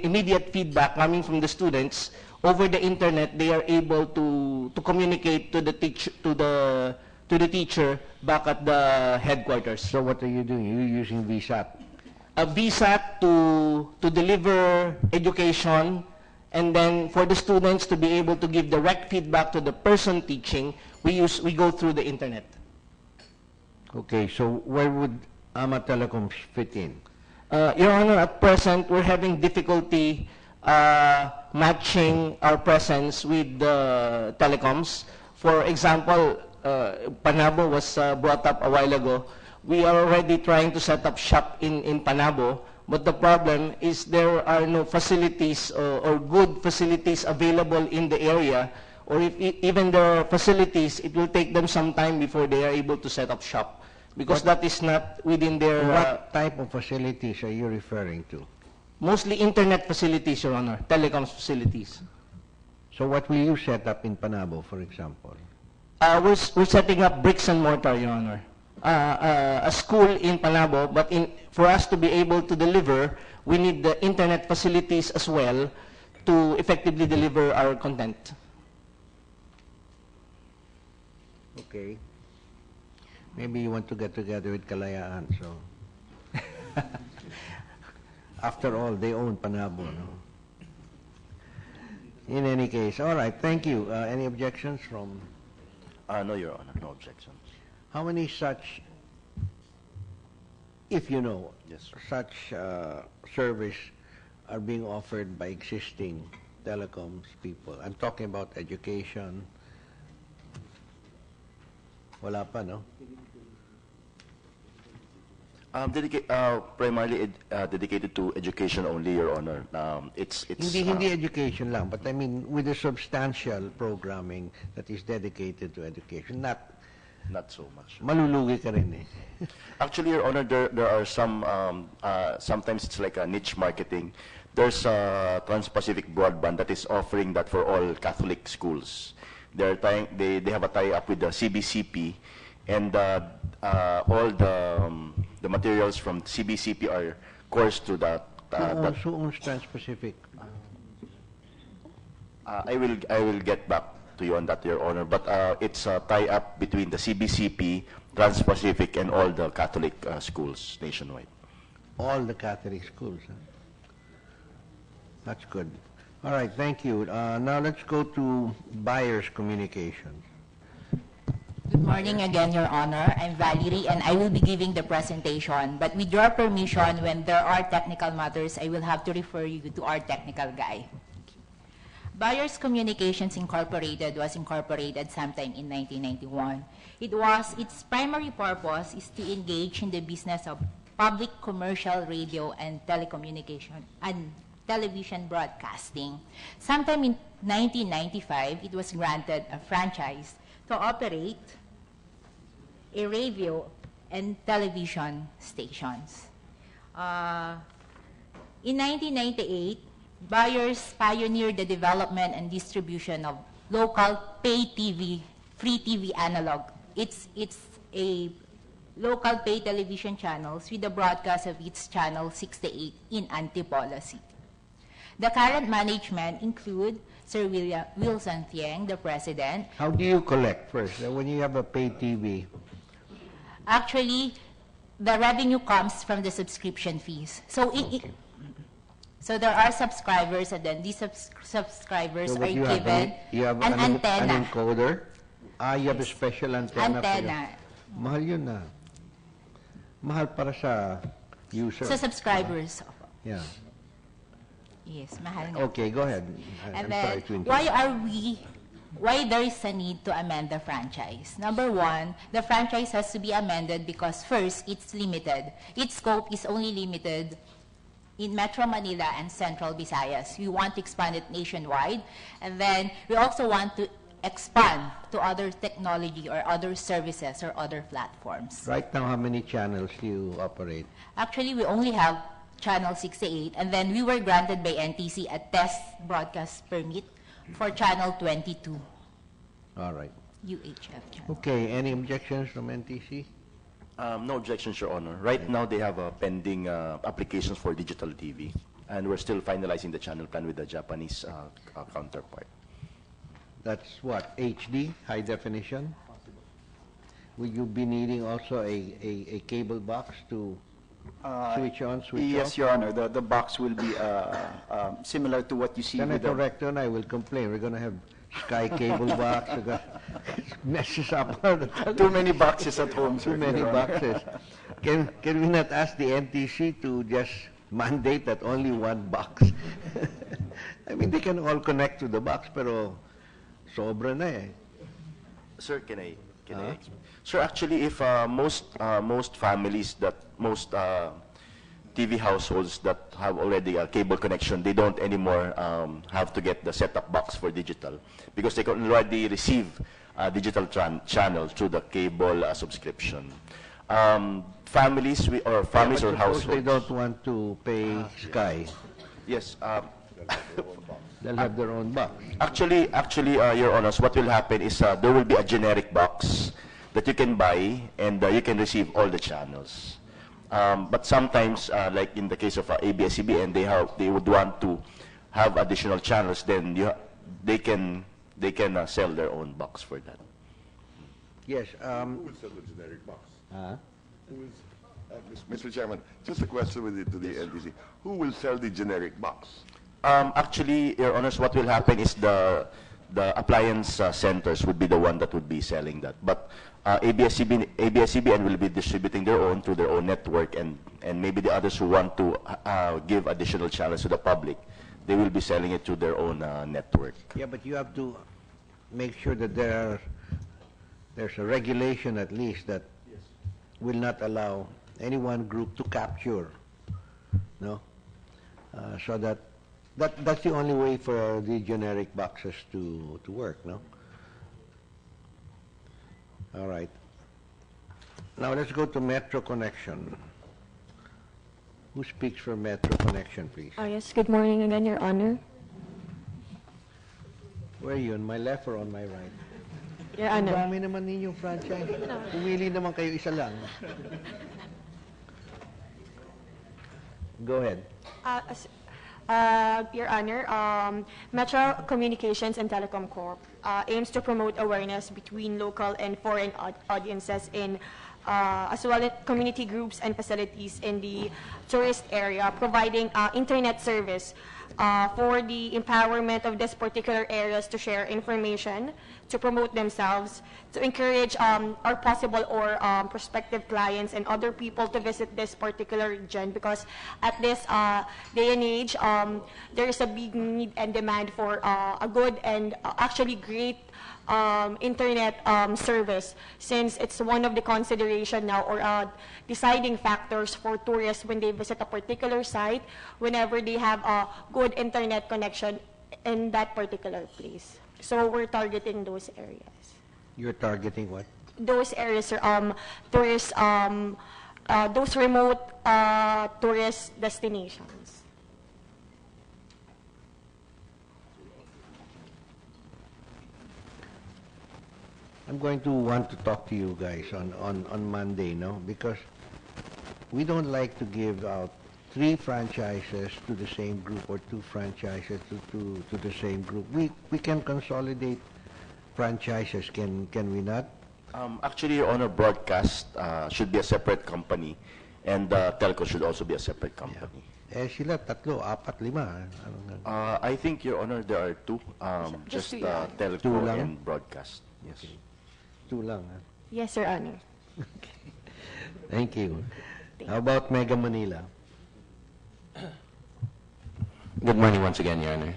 immediate feedback coming from the students over the internet, they are able to communicate to the teacher back at the headquarters. So what are you doing? You're using VSAT? A VSAT to deliver education, and then for the students to be able to give direct feedback to the person teaching, we go through the internet. Okay, so where would AMA Telecoms fit in? Your Honor, at present, we're having difficulty matching our presence with the telecoms. For example, Panabo was brought up a while ago. We are already trying to set up shop in Panabo, but the problem is there are no facilities or good facilities available in the area, or if even there are facilities, it will take them some time before they are able to set up shop, because that is not within their... What type of facilities are you referring to? Mostly internet facilities, Your Honor, telecoms facilities. So what will you set up in Panabo, for example? We're setting up bricks and mortar, Your Honor. A school in Panabo, but for us to be able to deliver, we need the internet facilities as well to effectively deliver our content. Okay. Maybe you want to get together with Kalayan, so... After all, they own Panabo, no? In any case, all right, thank you. Any objections from... No, Your Honor, no objections. How many such, if you know, Yes, sir. such service are being offered by existing telecoms people? I'm talking about education. Wala pa, no? Primarily dedicated to education only, Your Honor. Hindi education lang, but I mean with a substantial programming that is dedicated to education, not so much. Malulugi ka rin eh. Actually, Your Honor, there are some, sometimes it's like a niche marketing There's Trans-Pacific Broadband that is offering that for all Catholic schools. They have a tie-up with the CBCP, and all the materials from CBCP are coursed to that. Who owns Trans-Pacific? I will get back to you on that, Your Honor. But it's a tie-up between the CBCP, Trans-Pacific, and all the Catholic schools nationwide. All the Catholic schools. Huh? That's good. All right, thank you. Now let's go to Buyers Communications. Good morning again, Your Honor. I'm Valerie, and I will be giving the presentation. But with your permission, when there are technical matters, I will have to refer you to our technical guy. Buyers Communications Incorporated was incorporated sometime in 1991. Its primary purpose is to engage in the business of public commercial radio and telecommunication and television broadcasting. Sometime in 1995, it was granted a franchise to operate a radio and television stations. In 1998, Buyers pioneered the development and distribution of local pay TV, free TV analog. It's a local pay television channels with the broadcast of its channel 68 in Antipolo City. The current management include Sir Wilson Thieng, the president. How do you collect first? When you have a pay TV? Actually, the revenue comes from the subscription fees. So so there are subscribers, and then these subscribers So are you given you have an antenna. An encoder? You have a special antenna. Antenna. Mahal yun na. Mahal para sa user. Sa subscribers. Yeah. Yes, mahal nga. Okay, go ahead. And I'm then, sorry to interrupt. why there is a need to amend the franchise? Number one, the franchise has to be amended because first, it's limited. Its scope is only limited in Metro Manila and Central Visayas. We want to expand it nationwide, and then we also want to expand to other technology or other services or other platforms. Right now, how many channels do you operate? Actually, we only have channel 68, and then we were granted by NTC a test broadcast permit for channel 22. All right. UHF channel. Okay, any objections from NTC? No objections, Your Honor. Right now, they have pending applications for digital TV, and we're still finalizing the channel plan with the Japanese counterpart. That's what, HD, high definition? Will you be needing also a cable box to switch on, switch off? Yes, Your Honor. The box will be similar to what you see with Senator the... Rector and I will complain. We're going to have Sky cable box. Messes up all the time. Too many boxes at home, sir. Too many Your Honor. boxes. Can we not ask the NTC to just mandate that only one box? I mean, they can all connect to the box, pero sobra na eh. Sir, can I explain? Sir, actually, if most families most TV households that have already a cable connection, they don't anymore have to get the set-top box for digital because they can already receive digital channels through the cable subscription. Families or households. They don't want to pay Sky. Yes. They'll have their own box. Actually, Your Honors, what will happen is there will be a generic box that you can buy and you can receive all the channels. But sometimes, like in the case of ABS-CBN, they would want to have additional channels. Then they can sell their own box for that. Yes. Who will sell the generic box? Mr. Chairman, just a question to the NTC. Who will sell the generic box? Actually, Your Honors, what will happen is the appliance centers would be the one that would be selling that. But ABS-CBN will be distributing their own through their own network, and maybe the others who want to give additional channels to the public, they will be selling it to their own network. Yeah, but you have to make sure that there's a regulation at least that will not allow any one group to capture, no? So that's the only way for the generic boxes to work, no? All right. Now let's go to Metro Connection. Who speaks for Metro Connection, please? Yes, good morning again, Your Honor. Where are you, on my left or on my right? Your Ang Honor. dami naman ninyong franchise. Pumili naman kayo isa lang. Go ahead. Your Honor, Metro Communications and Telecom Corp aims to promote awareness between local and foreign audiences in as well as community groups and facilities in the tourist area, providing internet service for the empowerment of these particular areas to share information, to promote themselves, to encourage our possible or prospective clients and other people to visit this particular region, because at this day and age, there is a big need and demand for a good and actually great internet service, since it's one of the consideration now or deciding factors for tourists when they visit a particular site, whenever they have a good internet connection in that particular place. So we're targeting those areas. You're targeting what? Those areas are tourist, those remote tourist destinations. I'm going to want to talk to you guys on Monday, no? Because we don't like to give out 3 franchises to the same group or 2 franchises to the same group. We can consolidate franchises, can we not? Actually, Your Honor, broadcast should be a separate company, and telco should also be a separate company. Eh, sila 3, 4, 5. I think, Your Honor, there are 2, Just just 2 lang. telco 2 lang? and broadcast. Yes. Okay. 2 lang, ha? Yes, Your Honor. Thank you. How about Mega Manila? Good morning once again, Your Honor.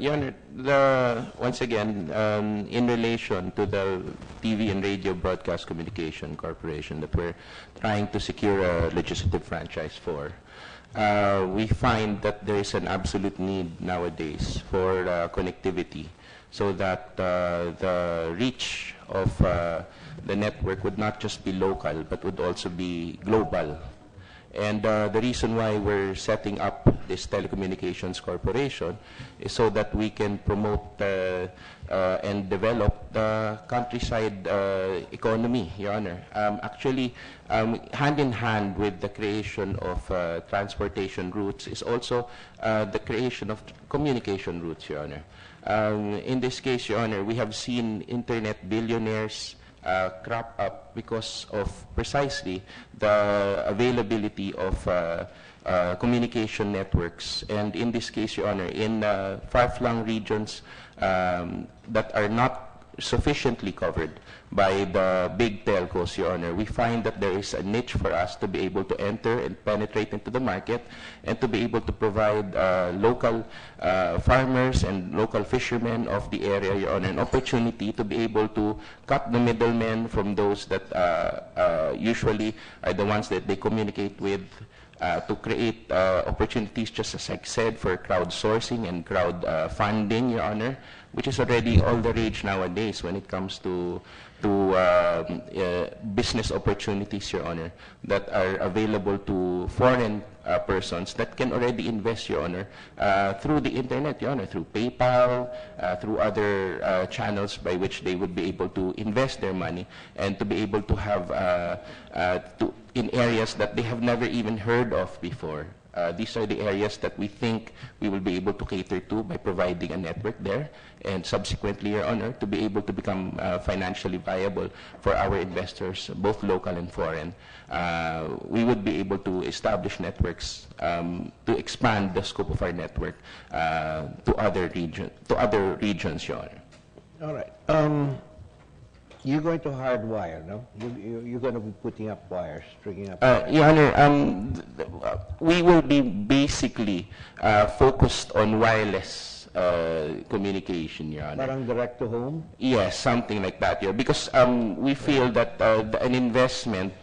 Your Honor, once again, in relation to the TV and Radio Broadcast Communication Corporation that we're trying to secure a legislative franchise for, we find that there is an absolute need nowadays for connectivity, so that the reach of the network would not just be local, but would also be global. And the reason why we're setting up this Telecommunications Corporation is so that we can promote and develop the countryside economy, Your Honor. Actually, hand in hand with the creation of transportation routes is also the creation of communication routes, Your Honor. In this case, Your Honor, we have seen internet billionaires crop up because of precisely the availability of communication networks. And in this case, Your Honor, in far-flung regions that are not sufficiently covered by the big telcos, Your Honor, we find that there is a niche for us to be able to enter and penetrate into the market and to be able to provide local farmers and local fishermen of the area, Your Honor, an opportunity to be able to cut the middlemen from those that usually are the ones that they communicate with, to create opportunities, just as I said, for crowdsourcing and crowd funding, Your Honor, which is already all the rage nowadays when it comes to business opportunities, Your Honor, that are available to foreign persons that can already invest, Your Honor, through the internet, Your Honor, through PayPal, through other channels by which they would be able to invest their money and to be able to have in areas that they have never even heard of before. These are the areas that we think we will be able to cater to by providing a network there, and subsequently, Your Honor, to be able to become financially viable for our investors, both local and foreign. We would be able to establish networks to expand the scope of our network to other regions, Your Honor. All right. You're going to hardwire, no? You're going to be putting up wires, stringing up wires. Your Honor, we will be basically focused on wireless communication, Your Honor. Parang direct to home? Yes, something like that, yeah. Because we feel that an investment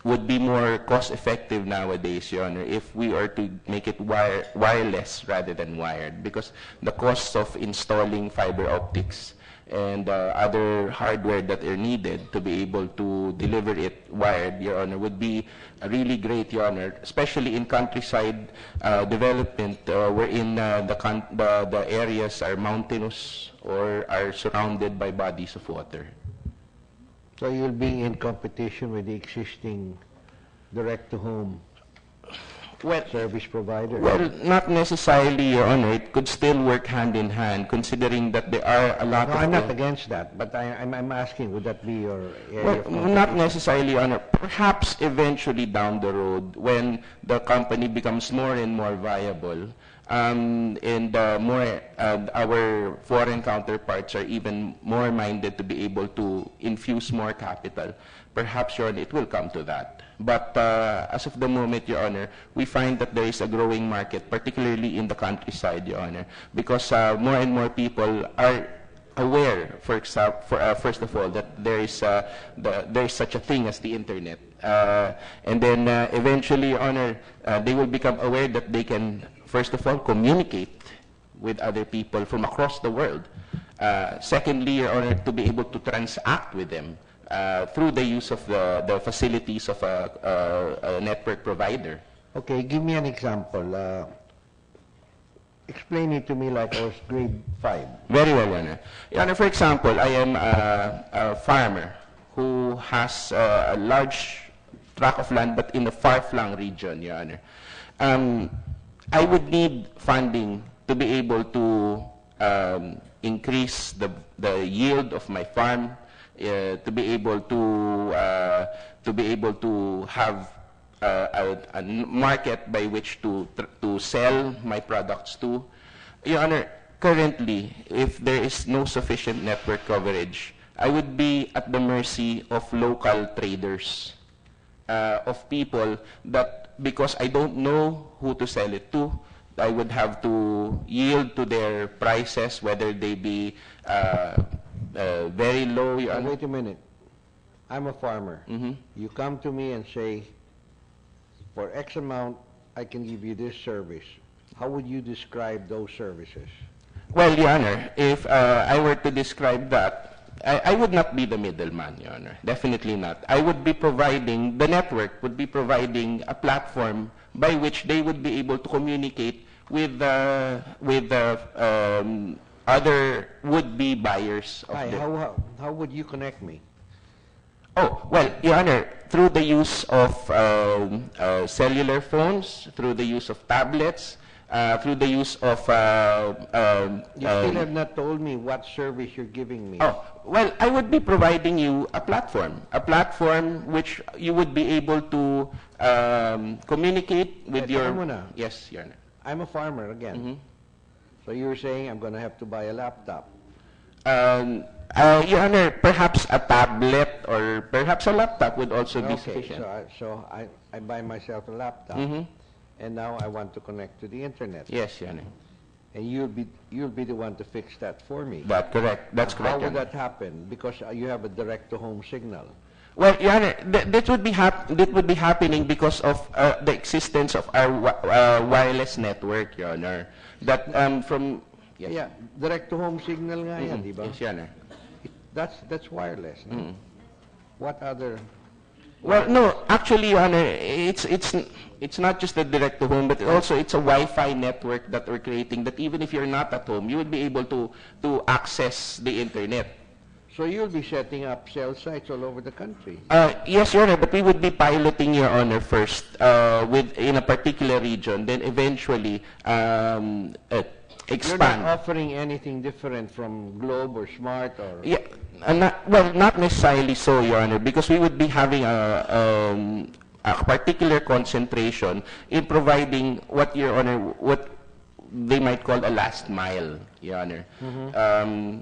would be more cost-effective nowadays, Your Honor, if we are to make it wireless rather than wired, because the cost of installing fiber optics and other hardware that are needed to be able to deliver it wired, Your Honor, would be really great, Your Honor, especially in countryside development wherein the areas are mountainous or are surrounded by bodies of water. So you'll be in competition with the existing direct-to-home service provider? Well, not necessarily, Your Honor. It could still work hand in hand, considering that there are a lot No, of... I'm not against that, but I'm asking, would that be your area of Well, not competition? necessarily, Your Honor. Perhaps eventually down the road, when the company becomes more and more viable, and our foreign counterparts are even more minded to be able to infuse more capital, perhaps, Your Honor, it will come to that. But as of the moment, Your Honor, we find that there is a growing market, particularly in the countryside, Your Honor, because more and more people are aware, first of all, that there is such a thing as the internet. And then eventually, Your Honor, they will become aware that they can, first of all, communicate with other people from across the world. Secondly, Your Honor, to be able to transact with them through the use of the facilities of a network provider. Okay, give me an example. Explain it to me like I was grade 5. Very well, Your Honor. Your Honor, for example, I am a farmer who has a large tract of land, but in a far-flung region, Your Honor. I would need funding to be able to increase the yield of my farm, to be able to have a market by which to sell my products to. Your Honor, currently, if there is no sufficient network coverage, I would be at the mercy of local traders, of people that, because I don't know who to sell it to, I would have to yield to their prices, whether they be very low. Your Honor. Wait a minute. I'm a farmer. You come to me and say, for X amount, I can give you this service. How would you describe those services? Well, Your Honor, if I were to describe that, I would not be the middleman, Your Honor. Definitely not. I would be providing, the network would be providing a platform by which they would be able to communicate with other would-be buyers of how would you connect me? Oh, well, Your Honor, through the use of cellular phones, through the use of tablets, through the use of... you still have not told me what service you're giving me. Oh, well, I would be providing you a platform which you would be able to communicate with your... Yes, Your Honor. I'm a farmer again. So you're saying I'm going to have to buy a laptop. Your Honor, perhaps a tablet or perhaps a laptop would also be sufficient. So I buy myself a laptop, and now I want to connect to the internet. Yes, Your Honor. And you'll be the one to fix that for me. That's correct. That's correct. How would that happen? Because you have a direct-to-home signal. Well, Your Honor, that would be happening because of the existence of our wireless network, Your Honor. That from yes. Yeah, direct-to-home signal nga yan, di ba? Yes, Your Honor. That's wireless. No? What other? Well, no, actually, Your Honor, it's not just the direct-to-home, but also it's a Wi-Fi network that we're creating. That even if you're not at home, you would be able to access the internet. So you'll be setting up cell sites all over the country? Yes, Your Honor, but we would be piloting, Your Honor, first in a particular region, then eventually expand. You're not offering anything different from Globe or Smart or... Yeah, not necessarily so, Your Honor, because we would be having a particular concentration in providing what, Your Honor, what they might call a last mile, Your Honor.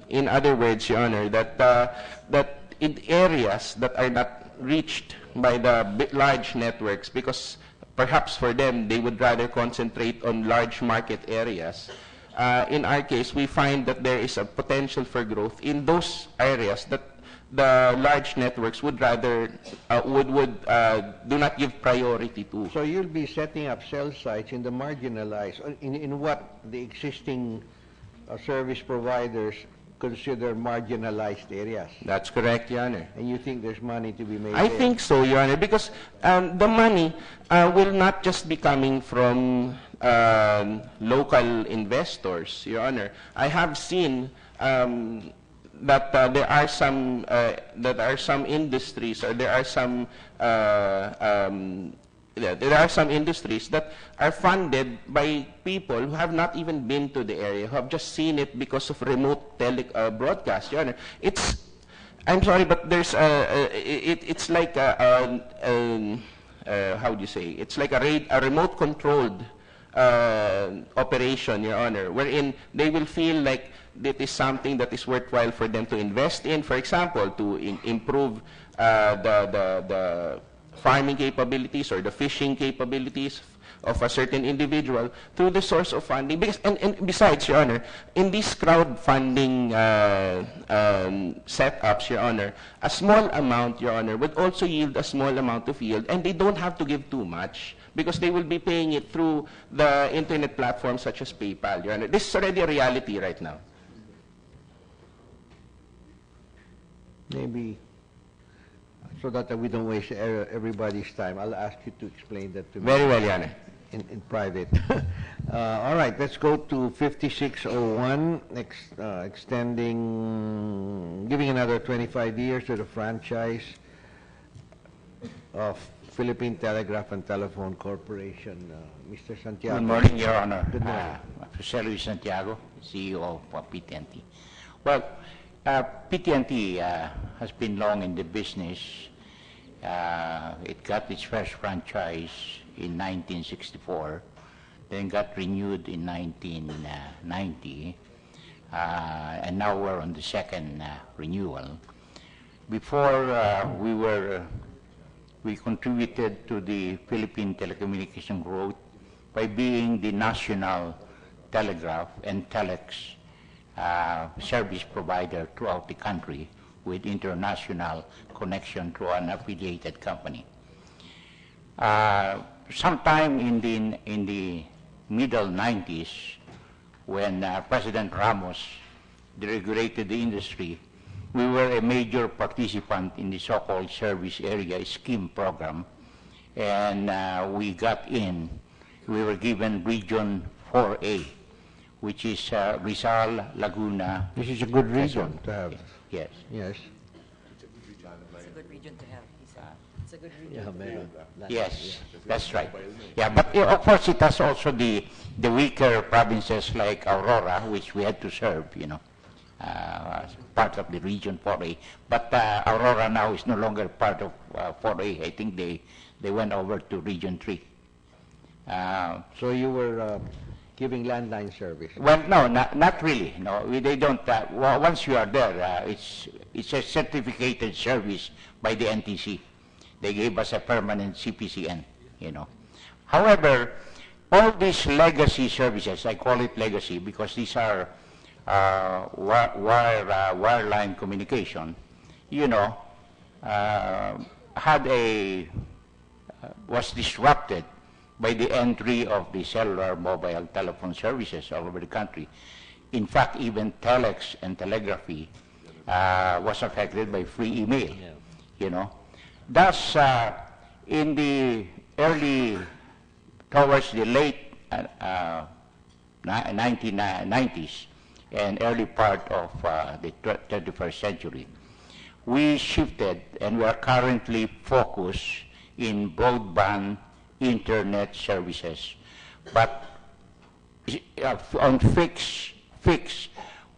In other words, Your Honor, that in areas that are not reached by the large networks, because perhaps for them, they would rather concentrate on large market areas. In our case, we find that there is a potential for growth in those areas that the large networks would rather do not give priority to. So you'll be setting up cell sites in the marginalized, in what the existing service providers consider marginalized areas. That's correct, Your Honor. And you think there's money to be made I there? think so, Your Honor, because the money will not just be coming from local investors, Your Honor. I have seen that there are some industries, or there are some industries that are funded by people who have not even been to the area, who have just seen it because of remote broadcast, Your Honor. I'm sorry, but there's it's like how do you say? It's like a remote-controlled operation, Your Honor, wherein they will feel like that is something that is worthwhile for them to invest in. For example, to improve the farming capabilities or the fishing capabilities of a certain individual through the source of funding. Because, and besides, Your Honor, in these crowdfunding setups, Your Honor, a small amount, Your Honor, would also yield a small amount of yield, and they don't have to give too much because they will be paying it through the internet platforms such as PayPal, Your Honor. This is already a reality right now. Maybe, so that we don't waste everybody's time, I'll ask you to explain that to me. Very well, Your Honor. In private. All right, let's go to 5601, giving another 25 years to the franchise of Philippine Telegraph and Telephone Corporation. Mr. Santiago. Good morning, Your Honor. Good morning. Jose Luis Santiago, CEO of PT&T. Well, PT&T has been long in the business. It got its first franchise in 1964, then got renewed in 1990, and now we're on the second renewal. Before we contributed to the Philippine telecommunication growth by being the national telegraph and telex service provider throughout the country with international connection to an affiliated company. Sometime in the middle 90s, when President Ramos deregulated the industry, we were a major participant in the so-called service area scheme program, and we were given Region 4A, which is Rizal, Laguna. This is a good region to have. Yes. Yes. It's a good region to have, he said. It's a good region. Yes, that's right. Yeah, but of course it has also the weaker provinces like Aurora, which we had to serve, as part of the Region 4A. But Aurora now is no longer part of 4A. I think they went over to Region 3. So you were giving landline service? Well, no, not really. No, they don't. Once you are there, it's a certificated service by the NTC. They gave us a permanent CPCN, However, all these legacy services, I call it legacy because these are wireline communication, was disrupted by the entry of the cellular mobile telephone services all over the country. In fact, even telex and telegraphy was affected by free email, Thus, in the towards the late 1990s and early part of the 21st century, we shifted and we are currently focused in broadband internet services, but on fixed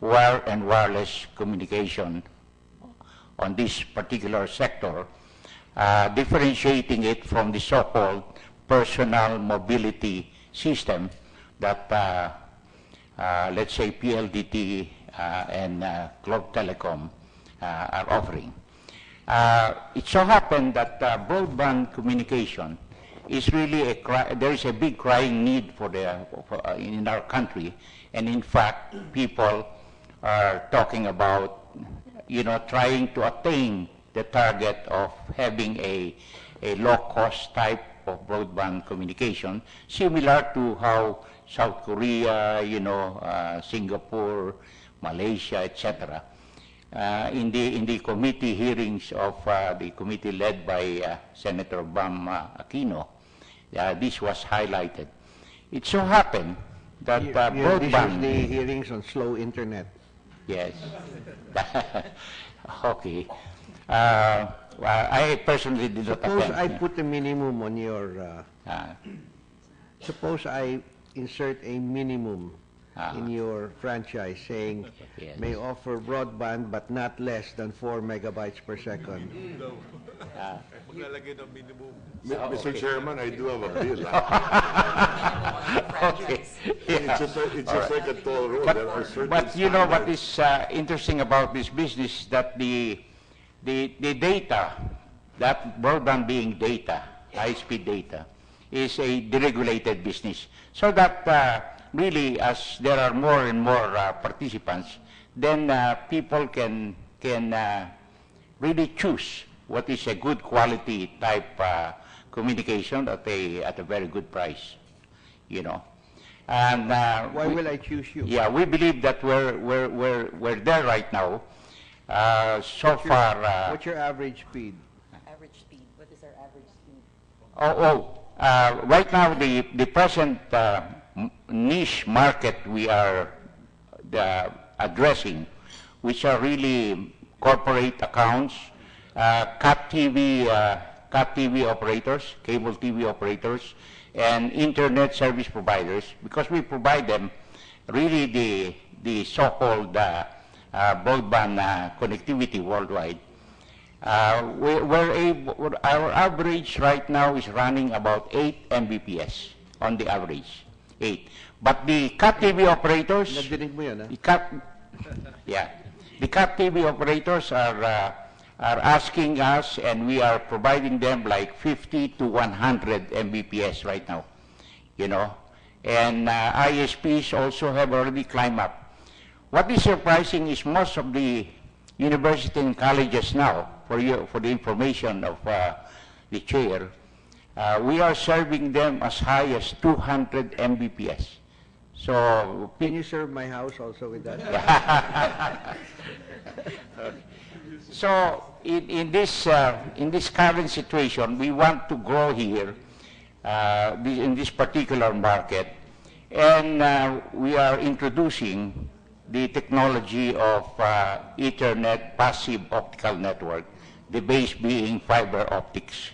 wire and wireless communication on this particular sector, differentiating it from the so-called personal mobility system that, let's say, PLDT and Globe Telecom are offering. It so happened that broadband communication is really there is a big crying need in our country, and in fact, people are talking about, trying to attain the target of having a low-cost type of broadband communication, similar to how South Korea, Singapore, Malaysia, etc. In the committee hearings of the committee led by Senator Bam Aquino, this was highlighted. It so happened that broadband... This is the hearings on slow internet. Yes. Okay. I personally did not attend. Suppose I put a minimum on your... suppose I insert a minimum in your franchise saying may offer broadband but not less than 4 megabytes per second. Mr. Chairman, I do have a bill. Okay. It's just like a toll road. There are certain But you know what standards. is interesting about this business, that the data, that broadband being data, high-speed data, is a deregulated business. So that really, as there are more and more participants, then people can really choose what is a good quality type communication at a very good price, you know. And why will I choose you? Yeah, we believe that we're there right now. So far. What's your average speed? Average speed. What is our average speed? Right now, the present niche market we are addressing, which are really corporate accounts, cat TV operators, cable TV operators, and internet service providers, because we provide them really the so-called broadband connectivity worldwide. Our average right now is running about 8 Mbps on the average, 8. But the cat TV operators, the cat TV operators are asking us, and we are providing them like 50 to 100 Mbps right now, you know. And ISPs also have already climbed up. What is surprising is most of the university and colleges now, for the information of the chair, we are serving them as high as 200 Mbps. So can you serve my house also with that? So in this current situation, we want to grow here in this particular market, and we are introducing the technology of Ethernet passive optical network, the base being fiber optics,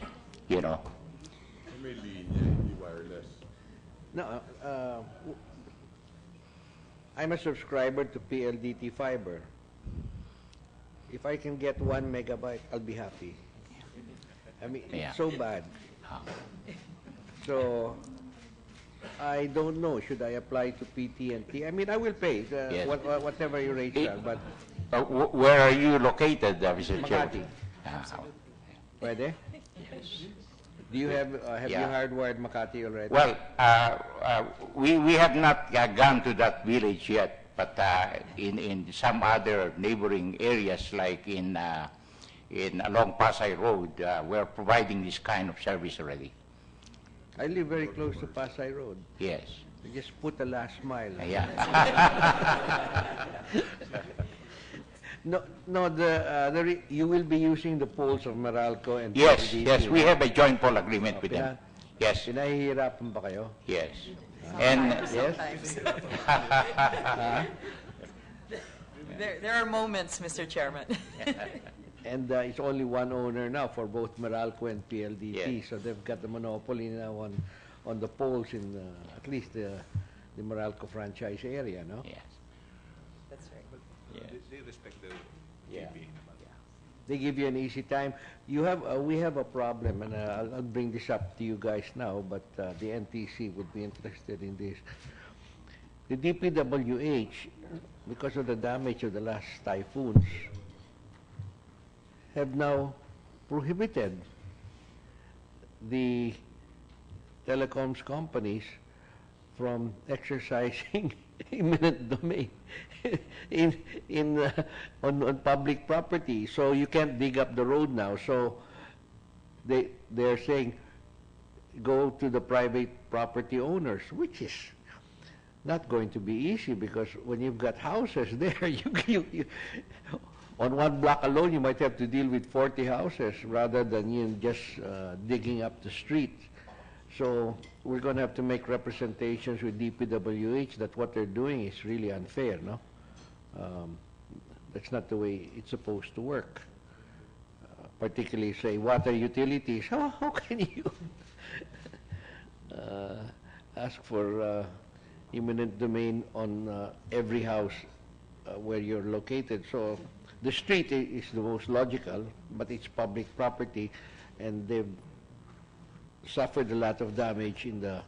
you know. No, I'm a subscriber to PLDT fiber. If I can get 1 megabyte, I'll be happy. I mean, it's so bad. So I don't know. Should I apply to PT&T? I mean, I will pay whatever your rates are. But where are you located, Mr. Chair? Makati. Pwede? Do you have you hardwired Makati already? Well, we have not gone to that village yet. But in some other neighboring areas, like along Pasay Road, we're providing this kind of service already. I live very close to Pasay Road. Yes. I just put a last mile. Yeah. No, you will be using the poles of Meralco and yes, PLDT, yes, we have a joint pole agreement with them. Yes. Pinahihirapan ba kayo? Yes. And yes. There are moments, Mr. Chairman. And it's only one owner now for both Meralco and PLDT, yes. so they've got the monopoly now on the poles in at least the Meralco franchise area, no? Yes. That's right. Yes. They respect the GB. They give you an easy time. We have a problem, and I'll bring this up to you guys now, but the NTC would be interested in this. The DPWH, because of the damage of the last typhoons, have now prohibited the telecoms companies from exercising eminent domain on public property. So you can't dig up the road now. So they're saying go to the private property owners, which is not going to be easy, because when you've got houses there, you on one block alone, you might have to deal with 40 houses rather than just digging up the street. So we're going to have to make representations with DPWH that what they're doing is really unfair, no? That's not the way it's supposed to work. Particularly, say, water utilities. How can you ask for eminent domain on every house where you're located? So the street is the most logical, but it's public property, and they've suffered a lot of damage in the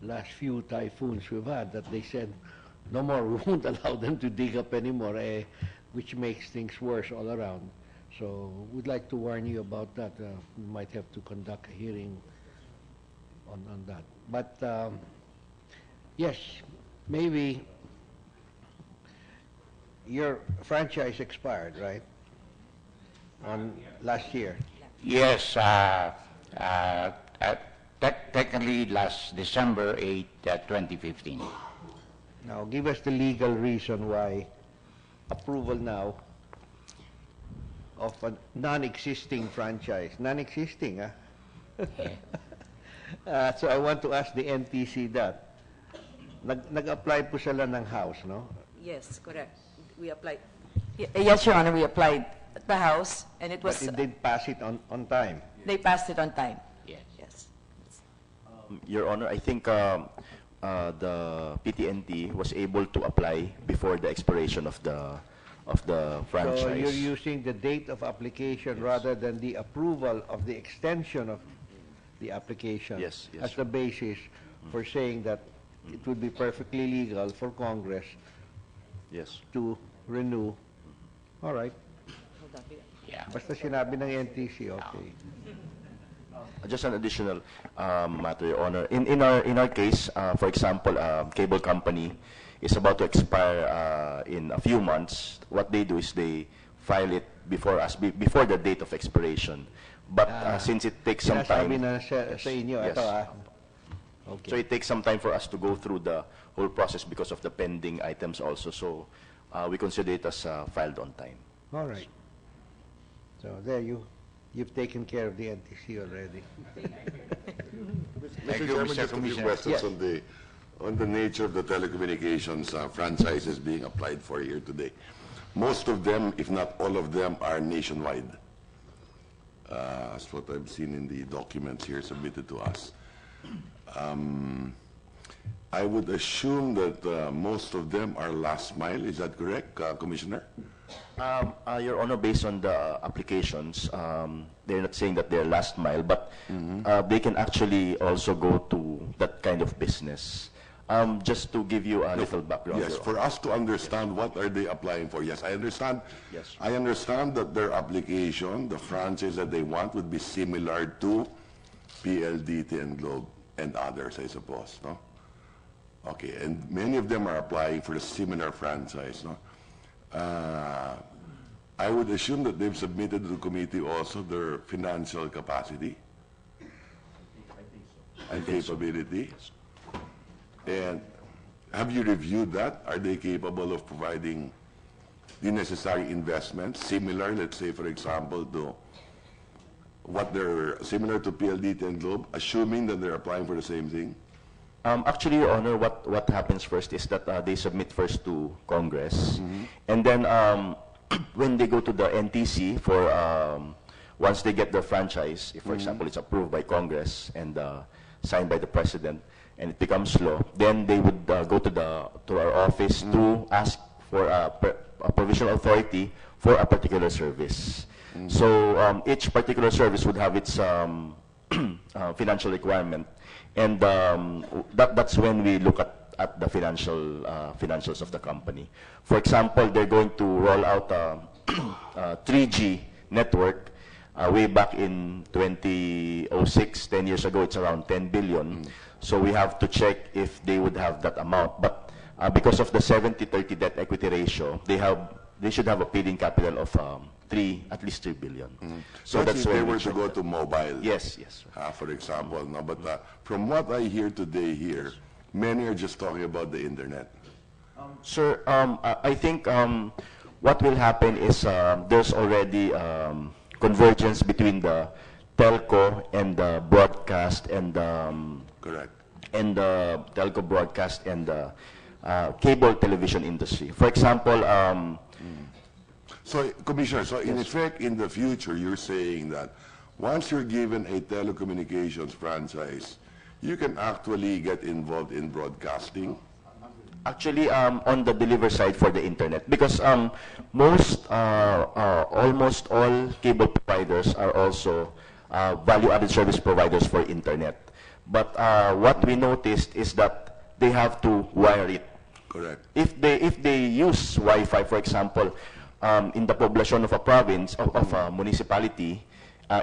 last few typhoons we've had, that they said, no more, we won't allow them to dig up anymore, which makes things worse all around. So we'd like to warn you about that. We might have to conduct a hearing on that. But yes, maybe your franchise expired, right? On last year. Yes, technically last December 8, 2015. Now, give us the legal reason why approval now of a non-existing franchise. Non-existing, huh? So I want to ask the NTC that. Nag-apply po sila ng house, no? Yes, correct. We applied. Yes, Your Honor, we applied at the house, and it was... But it did pass it on time. They passed it on time. Yes. Yes. Your Honor, I think the PT&T was able to apply before the expiration of the franchise. So you're using the date of application rather than the approval of the extension of the application as the basis for saying that it would be perfectly legal for Congress to renew. All right. Yeah. Basta sinabi ng NTC, okay. Just an additional matter, Your Honor. In our case, for example, cable company is about to expire in a few months. What they do is they file it before us, before the date of expiration. But since it takes some time, na sa inyo, ito, okay. So it takes some time for us to go through the whole process because of the pending items also. So we consider it as filed on time. All right. So there you've taken care of the NTC already. Mr. Chairman, just a few questions on the nature of the telecommunications franchises being applied for here today. Most of them, if not all of them, are nationwide. That's what I've seen in the documents here submitted to us. I would assume that most of them are last mile. Is that correct, Commissioner? Your Honor, based on the applications, they're not saying that they're last mile, but they can actually also go to that kind of business. Just to give you a little background. Yes, for us to understand what are they applying for. Yes, I understand. Yes. I understand that their application, the franchise that they want, would be similar to PLDT and Globe and others, I suppose, no? Okay, and many of them are applying for a similar franchise, no? I would assume that they've submitted to the committee also their financial capacity and capability. And have you reviewed that? Are they capable of providing the necessary investments, similar, let's say, for example, to what they're similar to PLDT and Globe, assuming that they're applying for the same thing? Actually, Your Honor, what happens first is that they submit first to Congress, and then when they go to the NTC for once they get their franchise, if for example it's approved by Congress and signed by the President, and it becomes law, then they would go to our office to ask for a provisional authority for a particular service. So each particular service would have its financial requirement, and that's when we look at the financials of the company. For example, they're going to roll out a 3G network. Way back in 2006, 10 years ago, it's around 10 billion. So we have to check if they would have that amount. But because of the 70-30 debt equity ratio, they should have a paid-in capital of at least 3 billion. So that's if they were to go to mobile. Yes. For example. No, but from what I hear today here, Many are just talking about the internet. Sir, I think what will happen is there's already convergence between the telco and the broadcast and Correct. and the telco broadcast and the cable television industry. For example, So, Commissioner, so in effect, in the future, you're saying that once you're given a telecommunications franchise, you can actually get involved in broadcasting? actually, on the deliver side for the internet, because almost all cable providers are also value-added service providers for internet. But what we noticed is that they have to wire it. Correct. If they use Wi-Fi, for example, in the population of a province, of a municipality,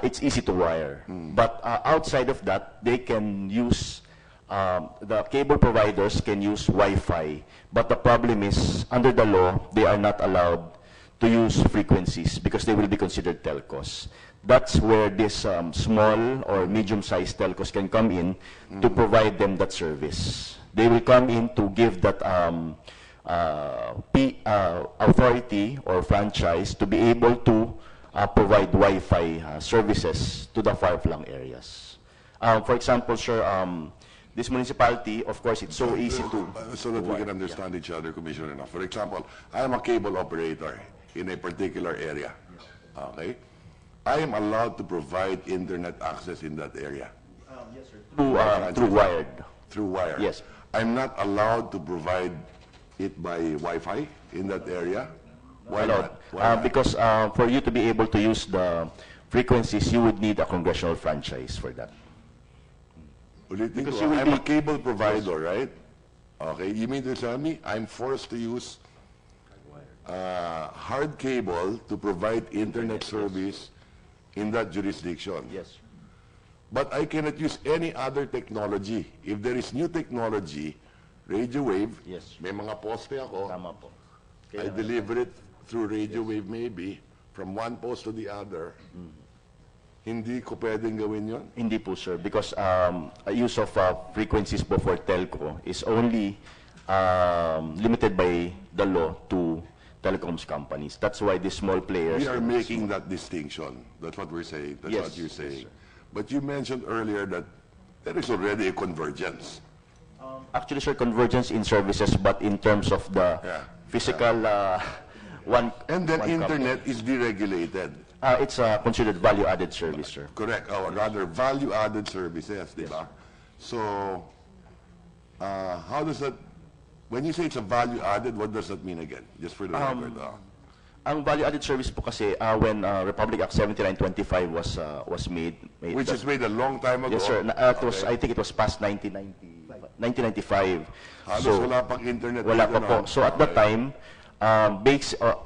it's easy to wire. But outside of that, they can use, the cable providers can use Wi-Fi. But the problem is, under the law, they are not allowed to use frequencies because they will be considered telcos. That's where this small or medium-sized telcos can come in to provide them that service. They will come in to give that authority or franchise to be able to provide Wi-Fi services to the far-flung areas. For example, sir, this municipality, of course, it's so easy to... So that we can understand each other, Commissioner. Now, for example, I am a cable operator in a particular area. Okay? I am allowed to provide internet access in that area. Yes, sir. Through wired. Through wire. Yes. I'm not allowed to provide it by Wi-Fi in that area. Why Allowed. not? Why not? Because for you to be able to use the frequencies, you would need a congressional franchise for that. Ulitin because ko, you will I'm a be- cable provider, right? Okay, you mean to tell me I'm forced to use hard cable to provide internet service in that jurisdiction? Yes. But I cannot use any other technology. If there is new technology, radio wave, Yes. may mga poste ako, Tama po. I deliver it through radio wave maybe, from one post to the other. Hindi ko pwedeng gawin yon. Hindi po, sir, because use of frequencies po for telco is only limited by the law to telecoms companies. That's why the small players... We are making that distinction. That's what we're saying. That's Yes, what you're yes, saying. sir. But you mentioned earlier that there is already a convergence. Actually, sir, convergence in services, but in terms of the Yeah. physical one... And then one internet is deregulated. It's considered value-added service, sir. Correct. Or rather, value-added services, di ba? So, how does that... When you say it's a value-added, what does that mean again? Just for the record. Ang value-added service po kasi when Republic Act 7925 was made... Which is made a long time ago. Yes, sir. I think it was past 1995. Halos wala pang internet Wala dito, pa po. no? So at that time,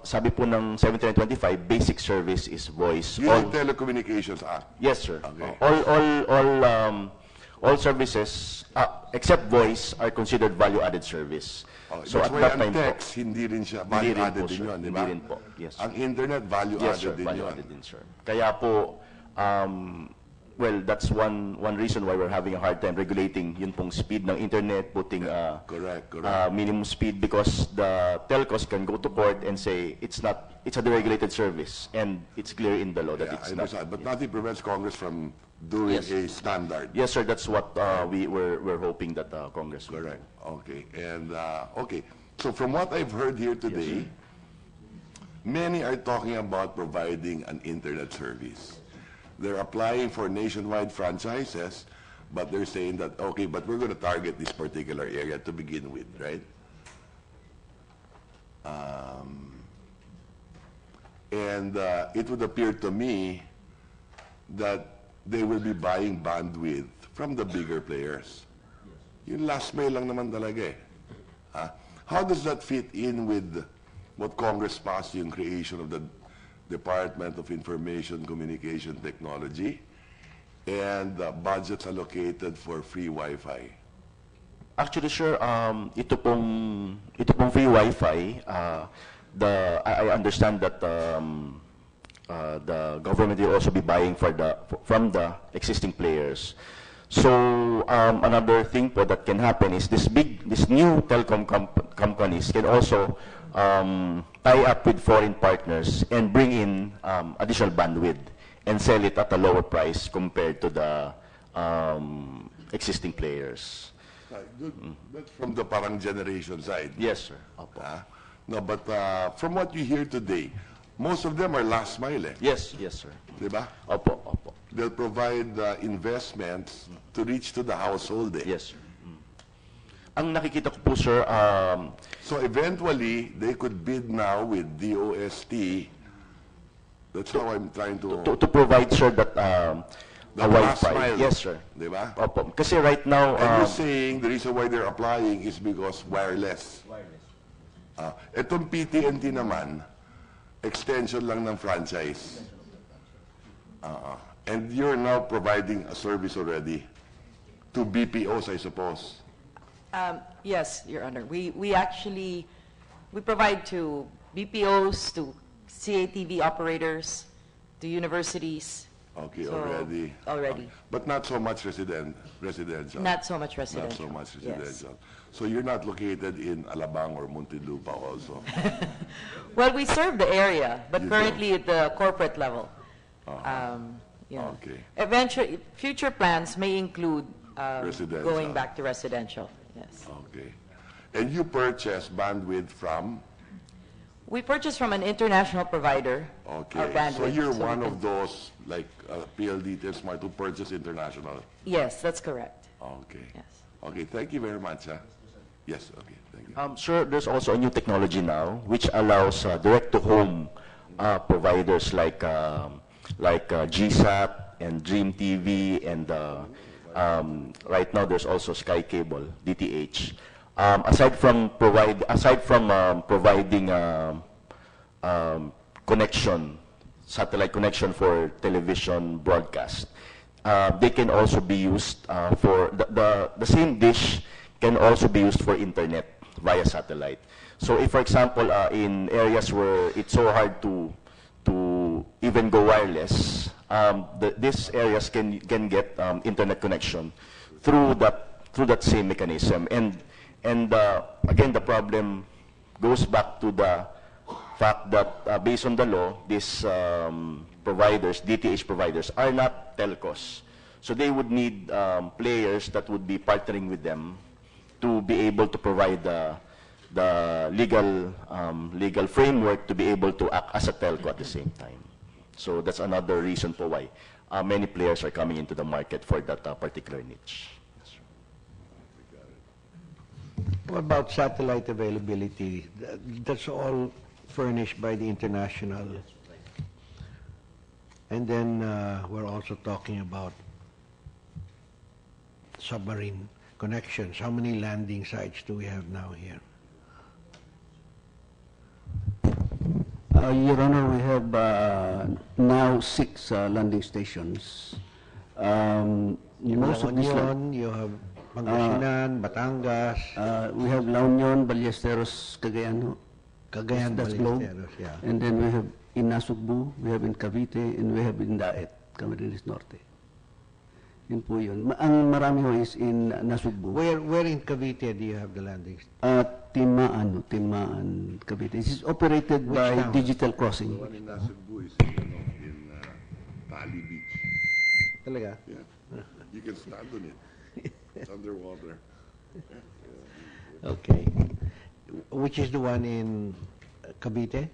sabi po ng 7925, basic service is voice. Yun yung Telecommunications Act. Yes, sir. Okay. All services except voice are considered value-added service. Okay, So that's at why that ang time po, text, hindi rin siya Hindi rin value-added po, din sir. yun, di Hindi ba? rin po. Yes, sir. Ang internet, yes, value-added sir. din yun. Value-added din, sir. Kaya po, well, that's one reason why we're having a hard time regulating yun pong speed ng internet, putting Correct. minimum speed, because the telcos can go to court and say it's a deregulated service, and it's clear in the law that Yeah, it's I not. understand. But nothing prevents Congress from doing Yes. a standard. Yes, sir. That's what we're hoping that Congress will. Correct. Okay. And, okay. So from what I've heard here today, many are talking about providing an internet service. They're applying for nationwide franchises, but they're saying that, okay, but we're going to target this particular area to begin with, right? And it would appear to me that they will be buying bandwidth from the bigger players. Yung last mile lang naman talaga eh. How does that fit in with what Congress passed, yung creation of the Department of Information Communication Technology and budgets allocated for free Wi-Fi? Actually, sir, ito pong free Wi-Fi, I understand that the government will also be buying from the existing players. So another thing po that can happen is this new telecom companies can also tie up with foreign partners and bring in additional bandwidth and sell it at a lower price compared to the existing players. That's from the parang generation side. Yes, sir. No, but from what you hear today, most of them are last mile. Yes, yes, sir. Diba? Opo, opo. They'll provide investments to reach to the household. Yes, sir. Ang nakikita ko po, sir, so eventually, they could bid now with DOST. That's how I'm trying to provide, sir, that the a last Wi-Fi. mile. Yes, sir. Diba? Opo. Kasi right now, And you're saying the reason why they're applying is because wireless. Itong PT&T naman, extension lang ng franchise. And you're now providing a service already to BPOs, I suppose. Yes, Your Honor. We provide to BPOs, to CATV operators, to universities. Okay, So, already. already. But not so much residential. Not so much residential. Not so much Yes. residential. So you're not located in Alabang or Muntinlupa also. Well, we serve the area, but You currently at the corporate level. Okay. Eventually, future plans may include Residential. going back to residential. Yes. Okay. And you purchase bandwidth from? We purchase from an international provider. Okay. Our bandwidth, So you're we one can- of those, like PLDT and Smart, who purchase international? Yes, that's correct. Okay. Yes. Okay, thank you very much. Yes, okay, thank you. sir, there's also a new technology now which allows direct-to-home providers like GSAT and Dream TV, and right now there's also Sky Cable, DTH. Aside from providing connection, satellite connection for television broadcast, they can also be used for the same dish can also be used for internet via satellite. So if, for example, in areas where it's so hard to even go wireless, these areas can get internet connection through that same mechanism. And again, the problem goes back to the fact that based on the law, these providers, DTH providers, are not telcos. So they would need players that would be partnering with them to be able to provide the legal framework to be able to act as a telco at the same time. So that's another reason for why many players are coming into the market for that particular niche. What about satellite availability? That's all furnished by the international. And then we're also talking about submarine connections. How many landing sites do we have now here? Your Honor, we have now 6 landing stations. Most of these you have Pangasinan, Batangas. We have La Union, Ballesteros, Cagayan. That's Globe. Ballesteros, yeah. And then we have in Nasugbu, we have in Cavite, and we have in Daet, Camarines Norte. Yun po yun. Ang marami ho is in Nasugbu. Where in Cavite do you have the landings? Timaan, Cavite. This is operated Which by town? Digital Crossing. The one in Nasugbu is in Pali Beach. Talaga? Yeah. You can stand on it. It's underwater. Okay. Which is the one in Cavite?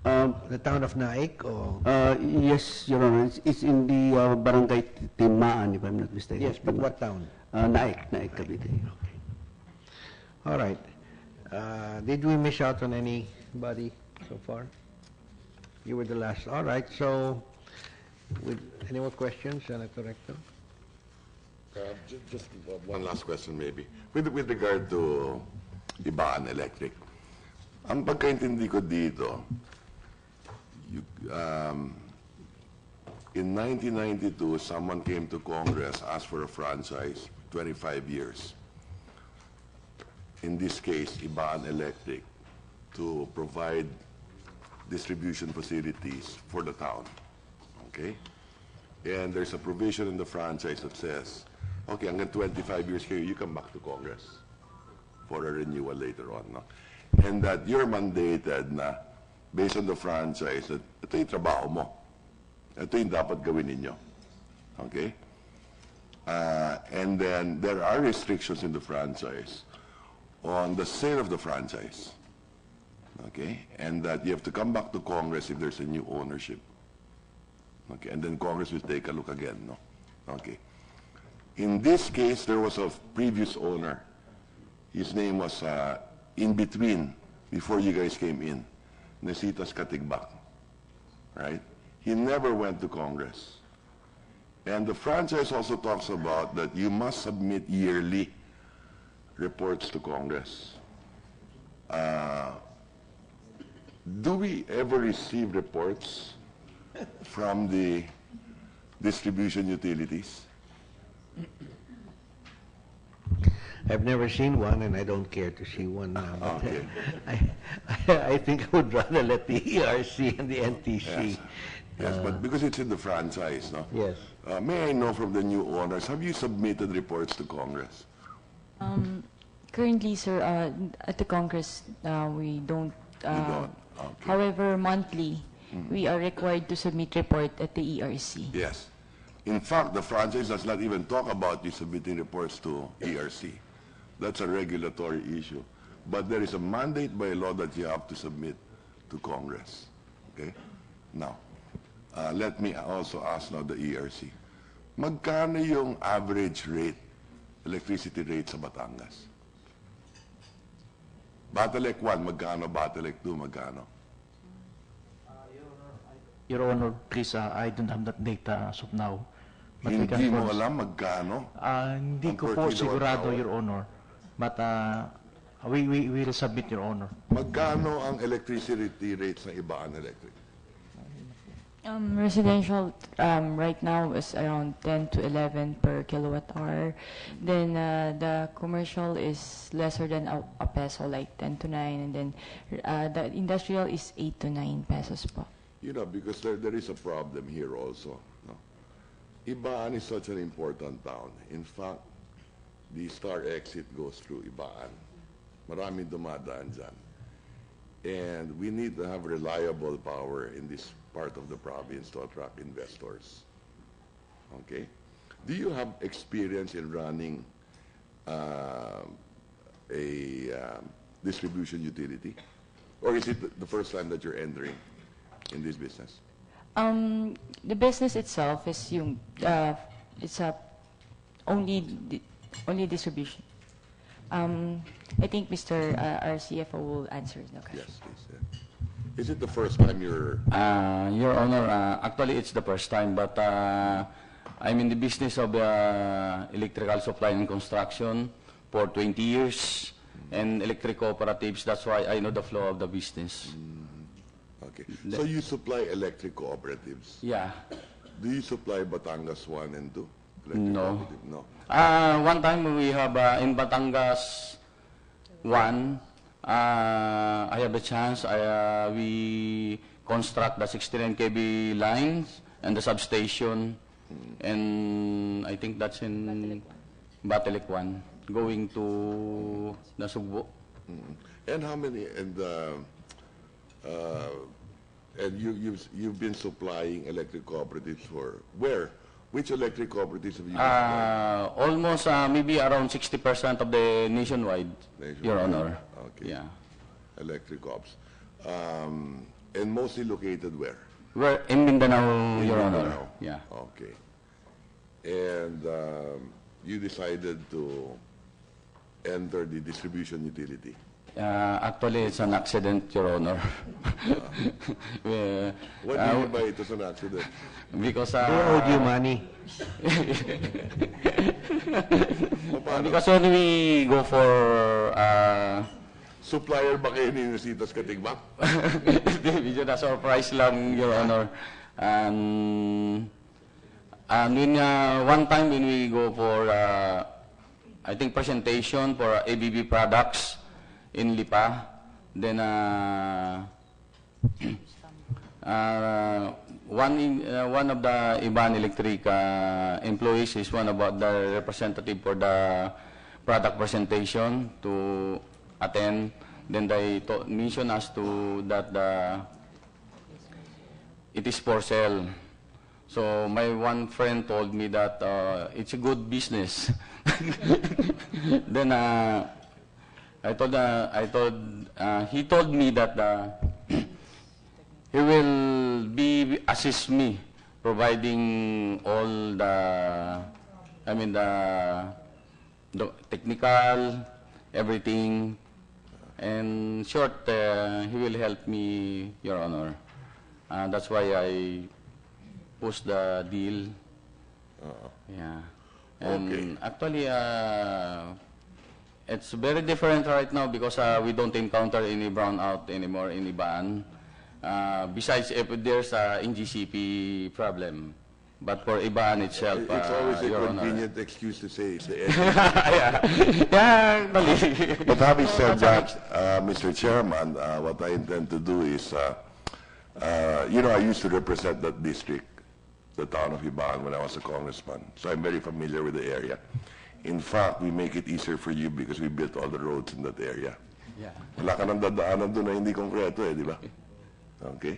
The town of Naik? Or? Yes, Your Honor. It's in the barangay Timaan, if I'm not mistaken. Yes, but what town? Naik, Cavite. Okay. All right. Did we miss out on anybody so far? You were the last. All right. So, any more questions, Senator Recto? Just one last question maybe. With regard to Ibaan Electric, ang pagkaintindi ko dito, in 1992, someone came to Congress, asked for a franchise, 25 years. In this case, Ibaan Electric, to provide distribution facilities for the town. Okay? And there's a provision in the franchise that says Okay, hanggang 25 years kayo, you come back to Congress for a renewal later on, no? And that you're mandated na, based on the franchise, that ito yung trabaho mo. Ito yung dapat gawin ninyo. Okay? And then there are restrictions in the franchise on the sale of the franchise. Okay? And that you have to come back to Congress if there's a new ownership. Okay? And then Congress will take a look again, no? Okay. In this case, there was a previous owner. His name was in between, before you guys came in, Nesitas Katigbak, right? He never went to Congress. And the franchise also talks about that you must submit yearly reports to Congress. Do we ever receive reports from the distribution utilities? I've never seen one, and I don't care to see one now. But Okay. I think I would rather let the ERC and the NTC. Yes, but because it's in the franchise, no? Yes. May I know from the new owners, have you submitted reports to Congress? Currently, sir, at the Congress, we don't. don't? Okay. However, monthly, we are required to submit report at the ERC. Yes. In fact, the franchise does not even talk about you submitting reports to ERC. That's a regulatory issue. But there is a mandate by law that you have to submit to Congress. Okay? Now, let me also ask now the ERC. Magkano yung average rate, electricity rate sa Batangas? Batelec 1, magkano? Batelec 2, magkano? Your Honor, please, I don't have that data as of now. But we Hindi can mo first- alam magkano? Hindi ang ko per po kilowatt sigurado, hour? Your Honor. But we will submit, Your Honor. Magkano ang electricity rates ng Ibaan Electric? Residential right now is around 10 to 11 per kilowatt hour. Then the commercial is lesser than a peso, like 10 to 9. And then the industrial is 8 to 9 pesos po. You know, because there is a problem here also. No? Ibaan is such an important town. In fact, the Star exit goes through Ibaan. Maraming dumadaan dyan. And we need to have reliable power in this part of the province to attract investors. Okay? Do you have experience in running a distribution utility? Or is it the first time that you're entering in this business? The business itself is yung it's a only distribution. I think Mr. Our CFO will answer the question. Yes, please. Yeah. Is it the first time you're... Your Honor, actually it's the first time, but I'm in the business of electrical supply and construction for 20 years, and electric cooperatives, that's why I know the flow of the business. Okay. So you supply electric cooperatives? Yeah. Do you supply Batangas 1 and 2? No. Cooperative? No. One time we have in Batangas 1, I have a chance. We construct the 69 kV lines and the substation, and I think that's in Batelec 1, going to Nasugbo. And how many? And you've been supplying electric cooperatives for where? Which electric cooperatives have you been supplying? Almost maybe around 60% of the nationwide, Your Honor. Okay. Yeah. Electric ops. And mostly located where? We're in Mindanao, In Your Honor. Mindanao. Yeah. Okay. And you decided to enter the distribution utility. Actually, it's an accident, Your Honor. What do you mean by it was an accident? Because They owed you money. Because when we go for supplier ba kayo ni Nesitas Katigbak? Medyo na surprise lang, Your Honor. And when one time when we go for I think presentation for ABB products in Lipa, then one of the Ibaan Electric employees is one about the representative for the product presentation to attend. Then they mentioned us to that it is for sale. So my one friend told me that it's a good business. Then he told me that he will assist me providing all the technical, everything. And short, he will help me, Your Honor. That's why I pushed the deal. Yeah. And actually, it's very different right now because we don't encounter any brownout anymore in Ibaan. Besides if there's a NGCP problem. But for Ibaan itself, it's always a Your convenient excuse to say it's the end. Yeah, But having said that, Mr. Chairman, what I intend to do is, I used to represent that district, the town of Ibaan, when I was a congressman. So I'm very familiar with the area. In fact, we make it easier for you because we built all the roads in that area. Yeah. Wala ka nang dadaanan doon na hindi konkreto di ba? Okay?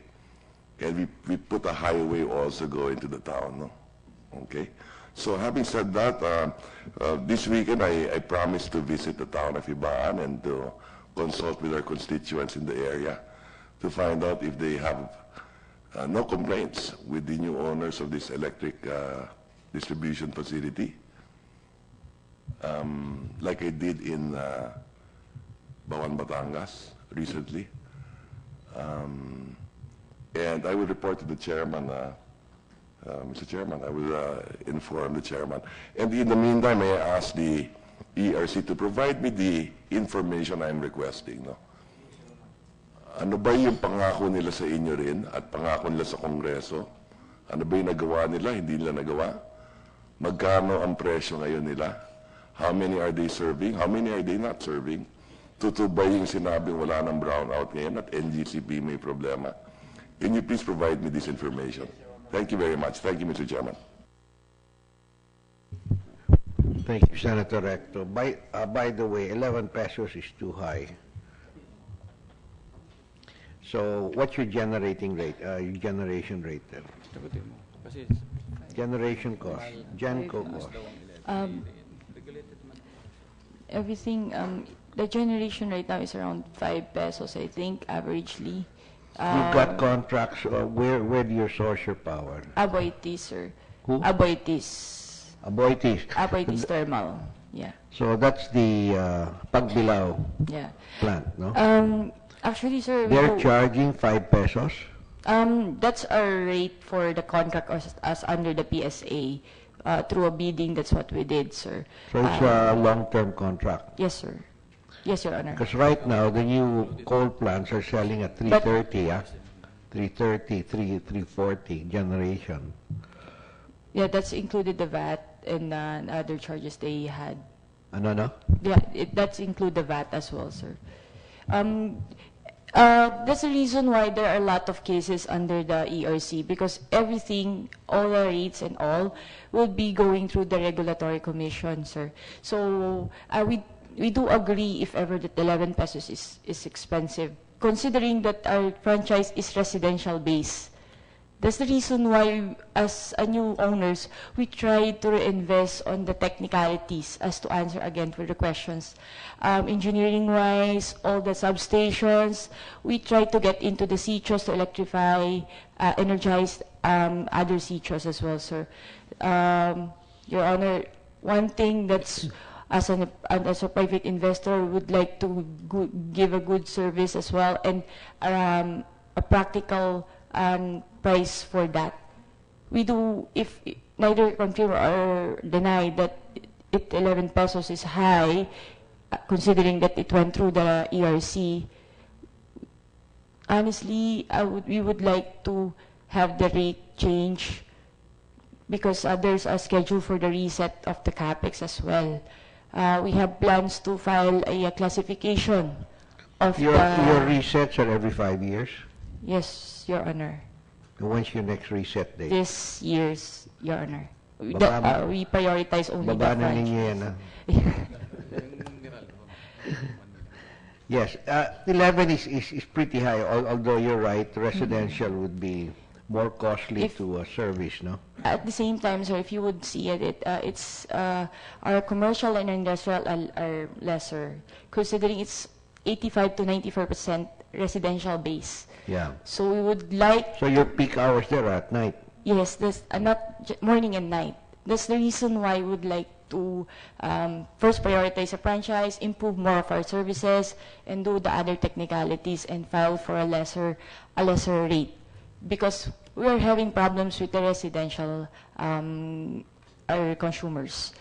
And we put a highway also going to the town, no? Okay? So having said that, this weekend I promised to visit the town of Ibaan and to consult with our constituents in the area to find out if they have no complaints with the new owners of this electric distribution facility. Like I did in Bawan, Batangas recently. And I will report to the chairman, Mr. Chairman, I will inform the chairman. And in the meantime, I ask the ERC to provide me the information I'm requesting. No? Ano ba yung pangako nila sa inyo rin at pangako nila sa Kongreso? Ano ba yung nagawa nila, hindi nila nagawa? Magkano ang presyo ngayon nila? How many are they serving? How many are they not serving? Totoo ba yung sinabing wala ng brownout ngayon at NGCP may problema? Can you please provide me this information? Thank you very much. Thank you, Mr. Chairman. Thank you, Senator Recto. By the way, 11 pesos is too high. So what's your generating rate, your generation rate then? Generation cost, Genco cost. Everything, the generation right now is around 5 pesos, I think, averagely. You've got contracts, where do you source your power? Aboitiz, sir. Who? Aboitiz. Aboitiz. Aboitiz Thermal, yeah. So that's the Pagbilao Yeah. plant, no? Actually, sir, They're charging 5 pesos? That's our rate for the contract as under the PSA. Through a bidding, that's what we did, sir. So it's a long-term contract? Yes, sir. Yes, Your Honor. Because right now, the new coal plants are selling at 330, 340 generation. Yeah, that's included the VAT and other charges they had. Ano, no? Yeah, that's include the VAT as well, sir. That's the reason why there are a lot of cases under the ERC, because everything, all the rates and all, will be going through the regulatory commission, sir. So we do agree if ever that 11 pesos is expensive, considering that our franchise is residential based. That's the reason why, as a new owners, we try to reinvest on the technicalities as to answer again for the questions. Engineering-wise, all the substations, we try to get into the CHOs to electrify, energize other CHOs as well, sir. Your Honor, one thing that's, as a private investor, would like to give a good service as well, and a practical price for that. We do, if neither confirm or deny that 11 pesos is high, considering that it went through the ERC, honestly, we would like to have the rate change, because there's a schedule for the reset of the CAPEX as well. We have plans to file a classification of your resets are every 5 years? Yes, Your Honor. And when's your next reset date? This year's, Your Honor. We prioritize only the Baba na franchise. ninyo yan, Yes, 11 is pretty high, although you're right, residential would be more costly to service, no? At the same time, sir, if you would see it, it's our commercial and industrial are lesser, considering it's 85 to 94% residential base. Yeah. So we would like. So your peak hours there are at night? Yes, this not morning and night. That's the reason why we would like to first prioritize a franchise, improve more of our services, and do the other technicalities and file for a lesser rate. Because we are having problems with the residential our consumers.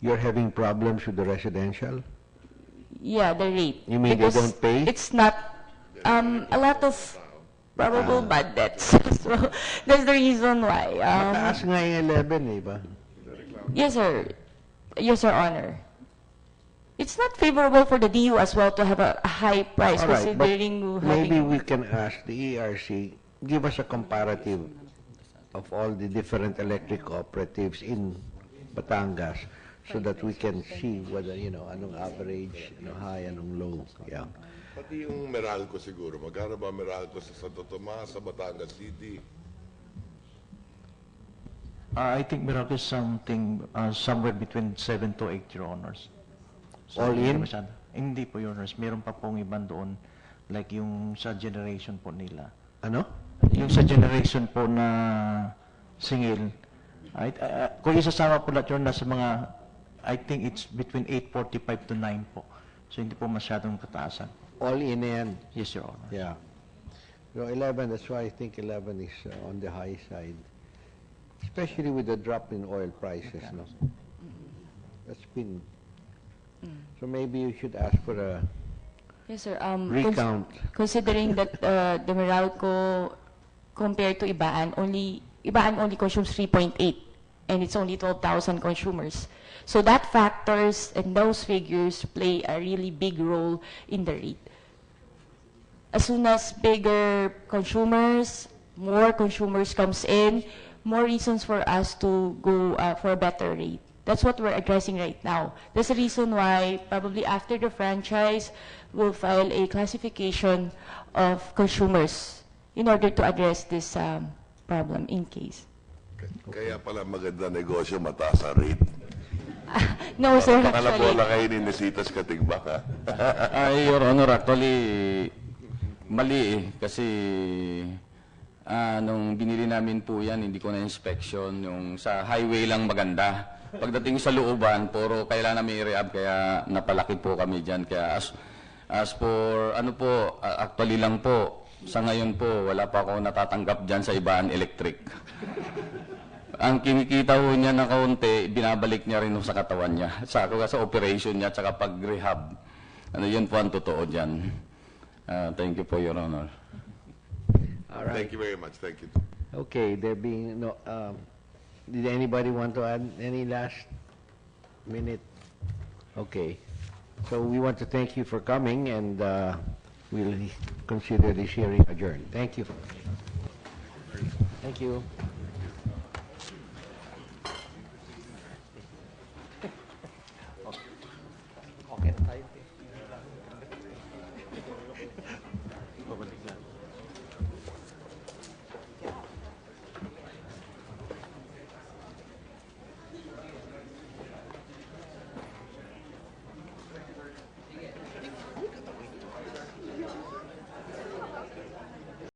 You're having problems with the residential? Yeah, the rate. You mean because they don't pay? It's not a lot of probable bad debts. So that's the reason why. Mataas nga yung 11, ba? Yes, sir. Yes, Your Honor. It's not favorable for the DU as well to have a high price, All right, considering but maybe we can ask the ERC, give us a comparative of all the different electric cooperatives in Batangas so that we can see whether, anong average, high, anong low. Yeah. Pati yung Meralco siguro. Magkano ba Meralco sa Santo Tomas, sa Batangas City? I think Meralco is something somewhere between 7 to 8, Your Honors. So, All in? Hindi po, Your Honors. Meron pa pong iban doon, like yung sa generation po nila. Ano? Yung sa generation po na singil, kung isasama po lahat yun, nasa mga, I think it's between 8.45 to 9 po. So hindi po masyadong kataasan. All in yan? Yes, Your Honor. Yeah. 11, that's why I think 11 is on the high side. Especially with the drop in oil prices, no? That's been... So maybe you should ask for a Yes, sir. recount. Considering that the Meralco, compared to Ibaan only consumes 3.8, and it's only 12,000 consumers. So that factors and those figures play a really big role in the rate. As soon as bigger consumers, more consumers comes in, more reasons for us to go for a better rate. That's what we're addressing right now. That's the reason why probably after the franchise, we'll file a classification of consumers in order to address this problem in case. Kaya pala maganda negosyo, mataas ang rate. No, sir, Nakalabola kayo ni Nesitas Katigbak, ha? Ay, Your Honor, actually, mali eh. Kasi nung binili namin po yan, hindi ko na-inspection. Yung sa highway lang maganda. Pagdating sa looban, puro kailangan namin i-rehab, kaya napalaki po kami dyan. Kaya as for, actually lang po, sa ngayon po, wala pa ako natatanggap dyan sa Ibaan Electric. Ang kinikita ho niya na kaunti, binabalik niya rin sa katawan niya, sa operation niya, at pag-rehab. Yun po ang totoo dyan. Thank you po, Your Honor. All right. Thank you very much. Thank you. Okay, there being no... did anybody want to add any last minute? Okay. So we want to thank you for coming, and we'll consider this hearing adjourned. Thank you. Thank you.